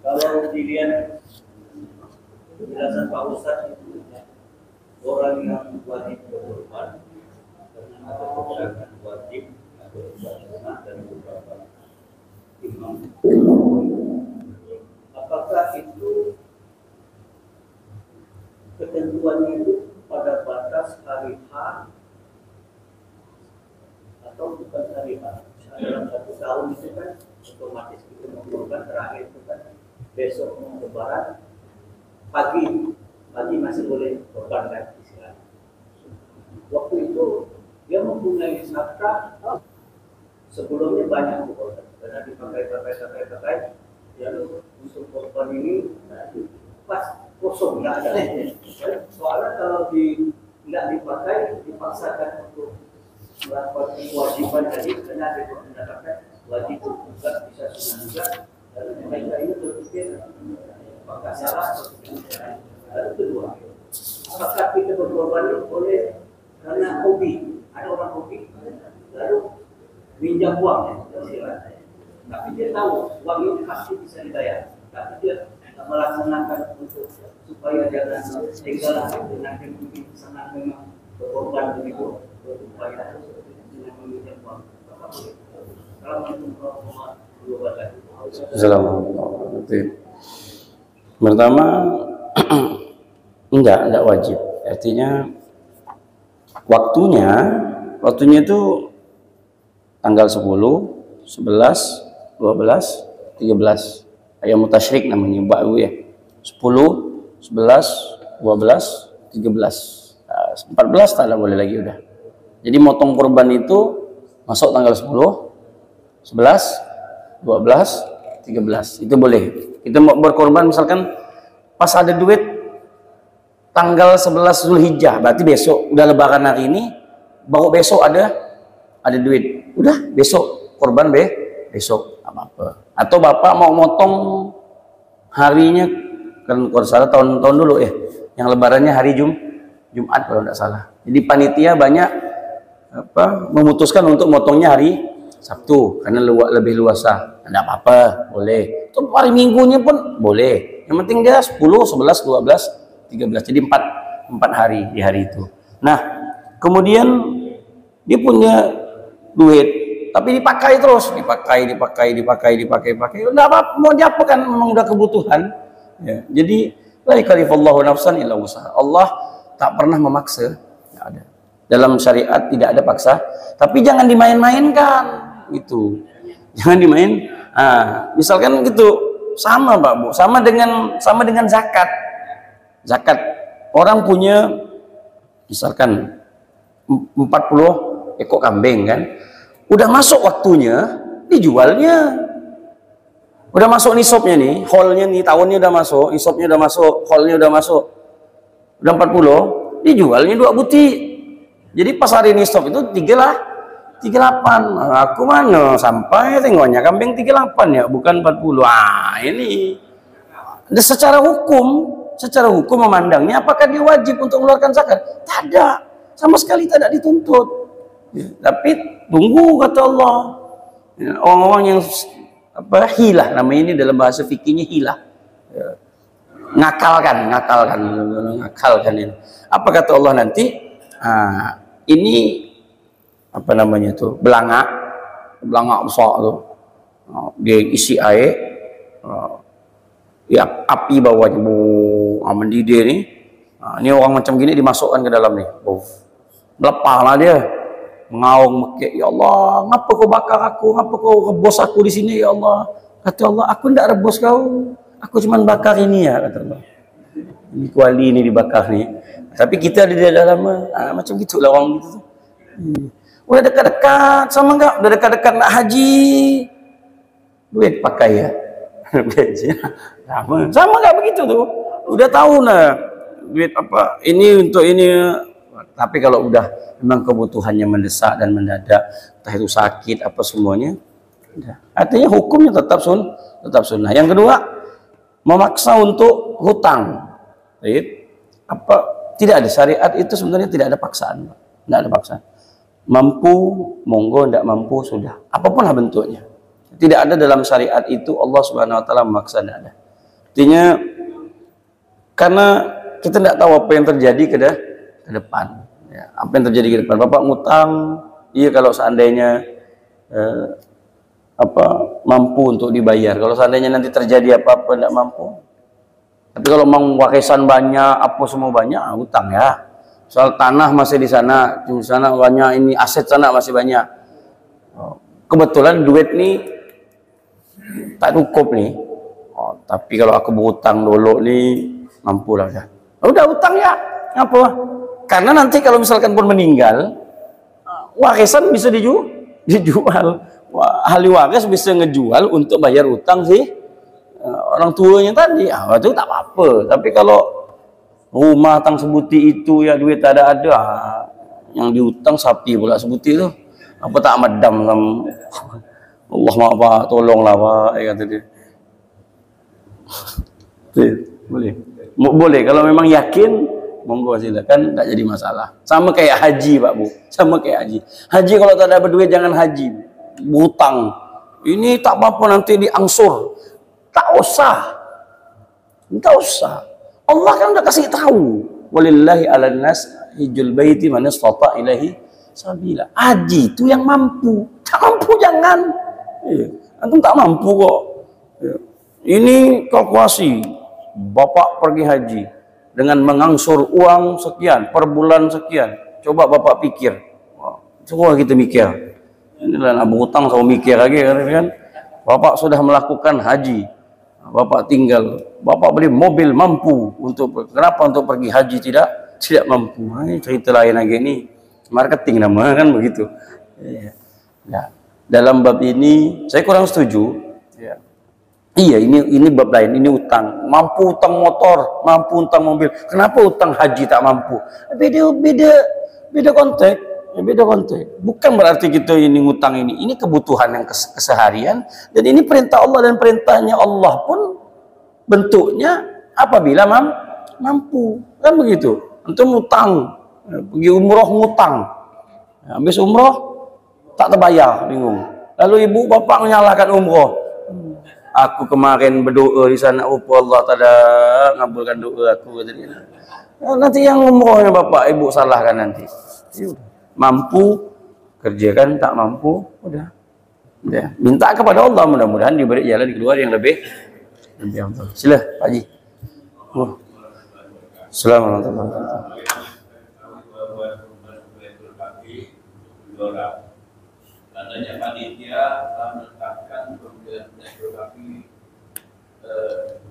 S3: Kalau dilihat penjelasan Pak Ustadz itu orang yang wajib berkorban atau pergerakan wajib atau sunnah dan beberapa imam, apakah itu ketentuannya itu pada batas hari H atau bukan hari H? Dalam 1 tahun itu kan otomatis kita mengkorban terakhir itu kan besok mau lebaran pagi masih boleh korbankan istilahnya. Waktu itu dia mempunyai zakat sebelumnya banyak korban karena dipakai ya untuk korban ini pas kosong nggak ada. Soalnya kalau nggak dipakai dipaksakan untuk melakukan kewajiban tadi karena ada mengatakan wajib juga bisa sunnah juga. Lalu mereka ini berpikir apakah salah atau tidak. Lalu kedua, apakah kita berkorban oleh karena hobi? Ada orang hobi, lalu minjam uang ya, tapi dia tahu uang ini pasti bisa dibayar, tapi dia melaksanakan untuk supaya jangan tinggal dengan mungkin sangat memang berkorban begitu supaya dengan meminjam uang.
S1: Assalamualaikum. Pertama, enggak wajib. Artinya waktunya itu tanggal 10, 11, 12, 13. Ayam mutasyrik namanya, baru ya. 10, 11, 12, 13. 14 tak ada boleh lagi udah. Jadi motong kurban itu masuk tanggal 10, 11, 12, 13. Itu boleh. Kita mau berkorban misalkan pas ada duit tanggal 11 Zulhijjah, berarti besok udah lebaran hari ini, baru besok ada duit. Udah besok korban besok apa-apa. Atau Bapak mau motong harinya kan kalau salah tahun dulu ya, yang lebarannya hari Jumat kalau tidak salah. Jadi panitia banyak memutuskan untuk motongnya hari Sabtu karena lebih luasa. Tidak apa-apa, boleh. Itu hari Minggunya pun boleh. Yang penting dia 10, 11, 12, 13. Jadi 4 hari di hari itu. Nah, kemudian dia punya duit, tapi dipakai terus, dipakai. Udah apa mau diapakan, memang udah kebutuhan. Ya, jadi la yakallifullahu nafsan illa wus'aha. Allah tak pernah memaksa. Tidak ada. Dalam syariat tidak ada paksa, tapi jangan dimain-mainkan gitu. Jangan dimain. Misalkan gitu, sama Pak Bu, sama dengan zakat. Zakat orang punya misalkan 40 ekor kambing kan. Udah masuk waktunya dijualnya. Udah masuk nisabnya nih, haulnya nih, tahunnya udah masuk, nisabnya udah masuk, haulnya udah masuk. Udah 40, dijualnya 2 buti. Jadi pas hari nisab itu 38. Aku mana sampai tengoknya kambing 38 ya, bukan 40. Ini secara hukum memandangnya apakah dia wajib untuk mengeluarkan zakat? Tidak, sama sekali tidak dituntut. Ya, tapi tunggu kata Allah. Ya, orang-orang yang hilah namanya ini dalam bahasa fikihnya hilah. Ya. ngakalkan ini. Apa kata Allah nanti? Ini apa namanya itu? Belanga besar tuh. Dia isi air, ya api bawahnya mendidih nih. Ini orang macam gini dimasukkan ke dalam nih. Melepaslah dia, mengaung mekek, ya Allah, ngapa kau bakar aku, ngapa kau rebus aku di sini ya Allah? Kata Allah, aku tidak rebus kau, aku cuma bakar ini ya, kata Allah. Ini kuali ini dibakar nih. Tapi kita ada di dalam, macam gitulah orang gitu. Udah dekat-dekat sama enggak? Udah dekat-dekat nak haji, duit pakai ya. sama enggak begitu tuh? Udah tahu nah, duit apa? Ini untuk ini. Tapi kalau udah memang kebutuhannya mendesak dan mendadak, entah itu sakit apa semuanya, artinya hukumnya tetap sunnah. Yang kedua, memaksa untuk hutang. Apa tidak ada syariat itu sebenarnya tidak ada paksaan, tidak ada paksaan. Mampu monggo, tidak mampu sudah. Apapun lah bentuknya. Tidak ada dalam syariat itu Allah Subhanahu wa taala memaksa, tidak ada. Artinya karena kita tidak tahu apa yang terjadi ke depan. Ya, apa yang terjadi ke depan? Bapak ngutang, iya kalau seandainya mampu untuk dibayar. Kalau seandainya nanti terjadi apa-apa tidak mampu. Tapi kalau memang warisan banyak, apa semua banyak, hutang ya. Soal tanah masih di sana banyak, ini aset sana masih banyak. Kebetulan duit nih tak cukup nih. Tapi kalau aku berhutang dulu nih, mampu lah ya. Udah hutang ya, apa? Karena nanti kalau misalkan pun meninggal, warisan bisa dijual. Ahli waris bisa ngejual untuk bayar utang sih. Orang tuanya tadi, itu tak apa-apa. Tapi kalau rumah tang sebuti itu ya duit ada, yang diutang sapi pula sebuti itu, apa tak madam sama Allah maaf tolonglah Pak, kata dia. Boleh kalau memang yakin, monggo silakan, tak jadi masalah. Sama kayak haji Pak Bu, sama kayak haji. Haji kalau tak ada berduit jangan haji, berhutang. Ini tak apa-apa nanti diangsur. Tak usah. Allah kan udah kasih tahu. Walillahi 'alan nas hijjul baiti man istata ilaihi sabila. Haji itu yang mampu. Tak mampu jangan. Antum tak mampu kok. Ini kalkulasi. Bapak pergi haji dengan mengangsur uang sekian per bulan sekian. Coba Bapak pikir. Coba kita mikir. Inilah nak berhutang sama mikir lagi kan. Bapak sudah melakukan haji. Bapak tinggal, Bapak beli mobil mampu kenapa untuk pergi haji tidak mampu. Ini cerita lain lagi, ini marketing nama kan begitu. Ya. Dalam bab ini saya kurang setuju. Ya. Iya, ini bab lain, ini utang. Mampu utang motor, mampu utang mobil. Kenapa utang haji tak mampu? Beda konteks. Beda konteks. Bukan berarti kita ini ngutang ini kebutuhan yang keseharian, dan ini perintah Allah, dan perintahnya Allah pun bentuknya apabila mampu, kan begitu. Untuk ngutang, pergi umroh ngutang, habis umroh tak terbayar, bingung. Lalu ibu bapak menyalahkan umroh. Aku kemarin berdoa di sana, Allah tada ngabulkan doa aku. Nanti yang umrohnya bapak ibu salahkan nanti. Mampu kerjakan, tak mampu udah minta kepada Allah, mudah-mudahan diberi jalan keluar yang lebih aman. Sila Pak Haji. Assalamualaikum warahmatullahi wabarakatuh. Katanya panitia menetapkan fotografi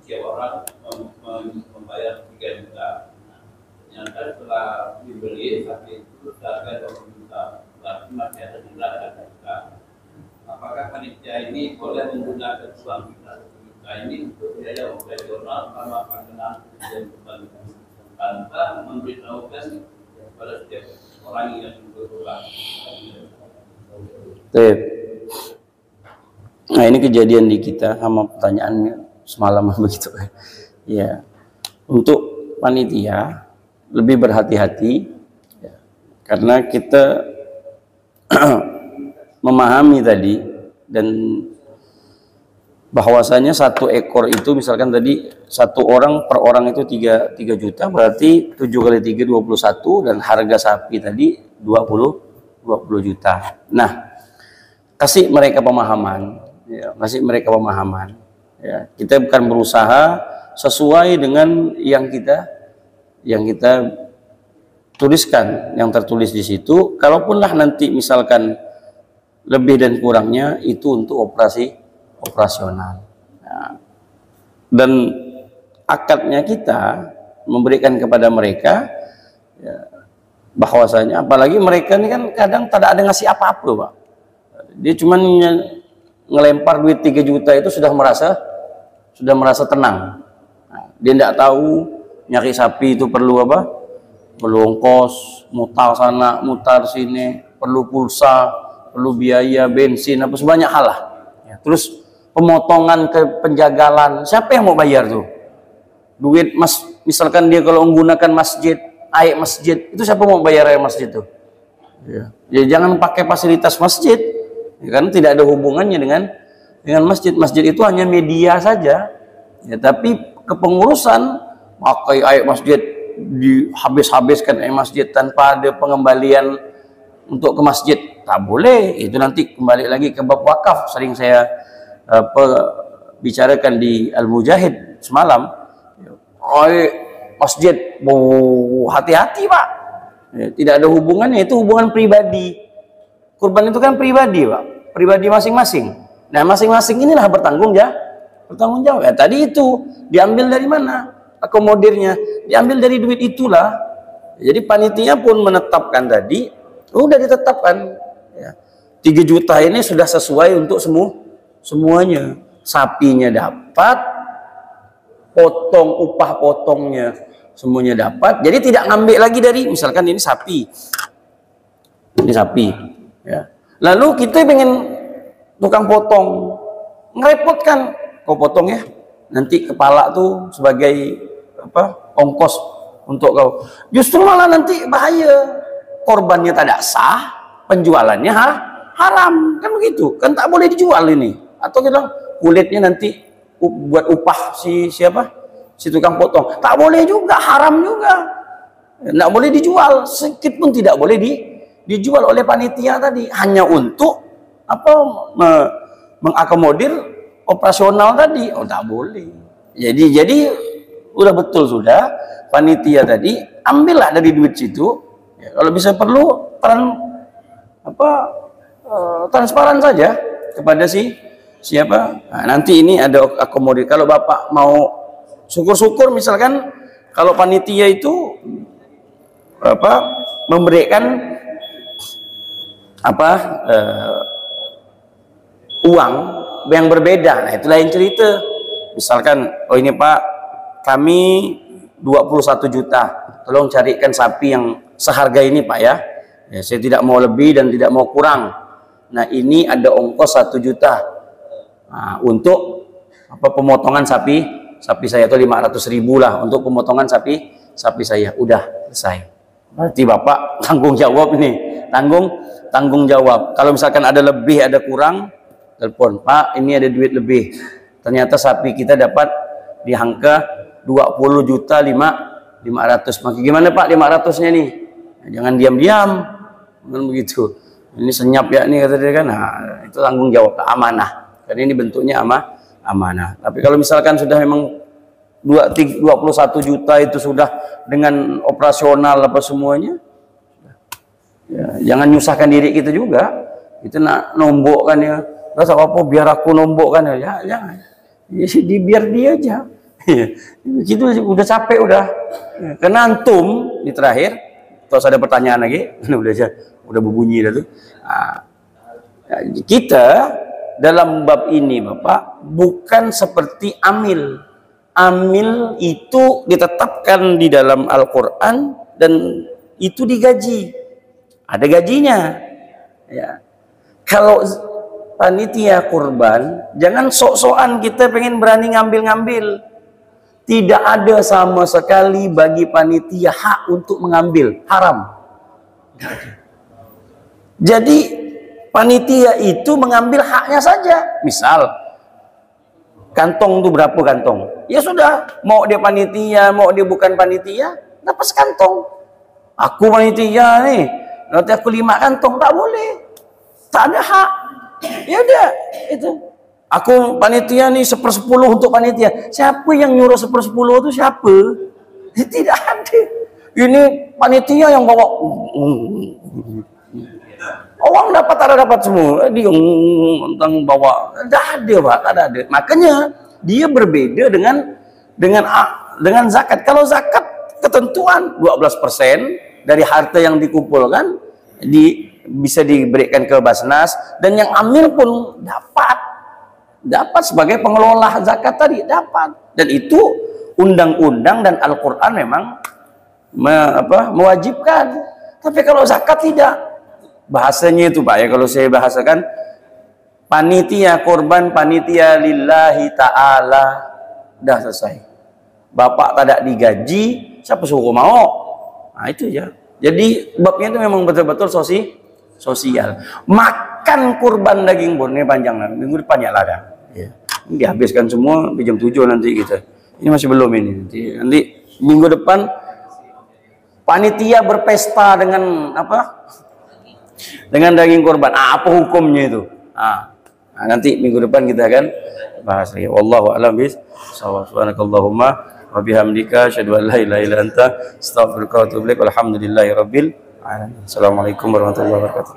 S1: setiap orang membayar 3 juta. Ternyata setelah dibeli tapi itu harga 20 juta, berarti masih ada jumlah 3 juta. Apakah panitia ini boleh menggunakan uang juta ini untuk biaya operasional sama pengenaan dan kembali tanpa memberitahukan kepada setiap orang yang berhutang? Nah ini kejadian di kita sama pertanyaannya semalam begitu ya. Untuk panitia lebih berhati-hati ya, karena kita memahami tadi dan bahwasanya satu ekor itu misalkan tadi satu orang per orang itu 3 juta, berarti 7 kali 3 21, dan harga sapi tadi 20 juta. Nah, kasih mereka pemahaman, ya, kasih mereka pemahaman. Ya, kita bukan berusaha sesuai dengan yang kita tuliskan, yang tertulis di situ. Kalaupun lah nanti misalkan lebih dan kurangnya itu untuk operasional. Nah, dan akadnya kita memberikan kepada mereka, ya, bahwasanya apalagi mereka ini kan kadang tidak ada ngasih apa-apa, Pak. Dia cuman ngelempar duit 3 juta itu sudah merasa tenang. Nah, dia tidak tahu nyari sapi itu perlu apa? Perlu ongkos, mutar sana, mutar sini, perlu pulsa, perlu biaya bensin, apa sebanyak hal lah. Ya, terus pemotongan ke penjagalan, siapa yang mau bayar tuh? Duit misalkan dia kalau menggunakan masjid, air masjid, itu siapa mau bayar air masjid tuh? Ya, jangan pakai fasilitas masjid, ya, kan tidak ada hubungannya dengan masjid. Masjid itu hanya media saja, ya, tapi kepengurusan pakai air masjid, dihabis-habiskan air masjid tanpa ada pengembalian untuk ke masjid, tak boleh. Itu nanti kembali lagi ke bab wakaf, sering saya bicarakan di Al-Mujahid semalam. Masjid, hati-hati, Pak. Ya, tidak ada hubungannya, itu hubungan pribadi. Kurban itu kan pribadi, Pak, pribadi masing-masing. Nah, masing-masing inilah bertanggung jawab. Ya, tadi itu diambil dari mana? Akomodirnya diambil dari duit itulah. Jadi panitia pun menetapkan tadi, udah ditetapkan. Ya, 3 juta ini sudah sesuai untuk semuanya. Sapinya dapat, upah potongnya semuanya dapat. Jadi tidak ngambil lagi dari, misalkan ini sapi, ya. Lalu kita pengen tukang potong, ngerepotkan, kau potong ya, nanti kepala tuh sebagai apa, ongkos untuk kau. Justru malah nanti bahaya, korbannya tidak sah, penjualannya haram, kan begitu, kan tak boleh dijual ini. Atau kita bilang kulitnya nanti buat upah si tukang potong, tak boleh juga, haram juga, tidak boleh dijual, sedikit pun tidak boleh dijual oleh panitia tadi, hanya untuk apa, mengakomodir operasional tadi. Oh, tak boleh. Jadi udah betul, sudah panitia tadi ambillah dari duit situ, ya, kalau bisa perlu transparan saja kepada siapa. Nah, nanti ini ada akomodir. Kalau Bapak mau, syukur-syukur misalkan kalau panitia itu memberikan uang yang berbeda. Nah, itu lain cerita. Misalkan, oh ini Pak, kami 21 juta, tolong carikan sapi yang seharga ini Pak ya. Ya, saya tidak mau lebih dan tidak mau kurang. Nah, ini ada ongkos 1 juta. Nah, untuk pemotongan sapi saya itu 500.000 lah untuk pemotongan sapi saya. Udah selesai. Berarti Bapak tanggung jawab nih, tanggung jawab. Kalau misalkan ada lebih, ada kurang, telepon, Pak, ini ada duit lebih. Ternyata sapi kita dapat di angka 20.500.000. Maka gimana Pak 500-nya nih? Nah, jangan diam-diam, kan begitu. Ini senyap ya nih kata dia kan. Nah, itu tanggung jawab, amanah. Karena ini bentuknya amanah. Tapi kalau misalkan sudah memang 21 juta itu sudah dengan operasional apa semuanya, ya, jangan nyusahkan diri kita juga. Itu nak nombok kan ya. Terus apa biar aku nombok kan ya, jangan. Ya, biar dia aja. Gitu udah capek udah. Karena antum di terakhir, terus ada pertanyaan lagi, udah berbunyi dah tuh. Nah, kita dalam bab ini Bapak bukan seperti amil. Amil itu ditetapkan di dalam Al-Quran dan itu digaji, ada gajinya ya. Kalau panitia kurban, jangan sok-sokan kita pengen berani ngambil-ngambil. Tidak ada sama sekali bagi panitia hak untuk mengambil, haram. Jadi panitia itu mengambil haknya saja. Misal Kantong tuh berapa kantong? Ya sudah, mau dia panitia, mau dia bukan panitia, dapat sekantong. Aku panitia nih, nanti aku 5 kantong, tak boleh. Tak ada hak. Ya udah, itu. Aku panitia nih 1/10 untuk panitia. Siapa yang nyuruh 1/10 itu siapa? Tidak ada. Ini panitia yang bawa. Orang dapat ada dapat semua. Dia tentang bawa. Tidak ada, Pak. Tidak ada. Makanya dia berbeda dengan zakat. Kalau zakat ketentuan 12% dari harta yang dikumpulkan bisa diberikan ke Basnas, dan yang amil pun dapat sebagai pengelola zakat tadi, dapat. Dan itu undang-undang dan Al-Quran memang mewajibkan. Tapi kalau zakat tidak, bahasanya itu Pak ya, kalau saya bahasakan, panitia korban, panitia lillahi ta'ala, dah selesai. Bapak tak digaji, siapa suruh mau? Nah itu ya. Jadi babnya itu memang betul-betul sosial. Makan kurban daging bon, ini panjang lah, minggu depan ya ladang. Ya. Ini dihabiskan semua di jam 7 nanti kita. Ini masih belum ini. Nanti minggu depan panitia berpesta dengan apa? Dengan daging kurban. Apa hukumnya itu? Nah, nanti minggu depan kita akan bahas lagi. Wallahu a'lam bishawab. Subhanakallahumma wa bihamdika asyhadu an la ilaha illa anta astaghfiruka wa atubu ilaik. Walhamdulillahirabbil alamin. Assalamualaikum warahmatullahi wabarakatuh.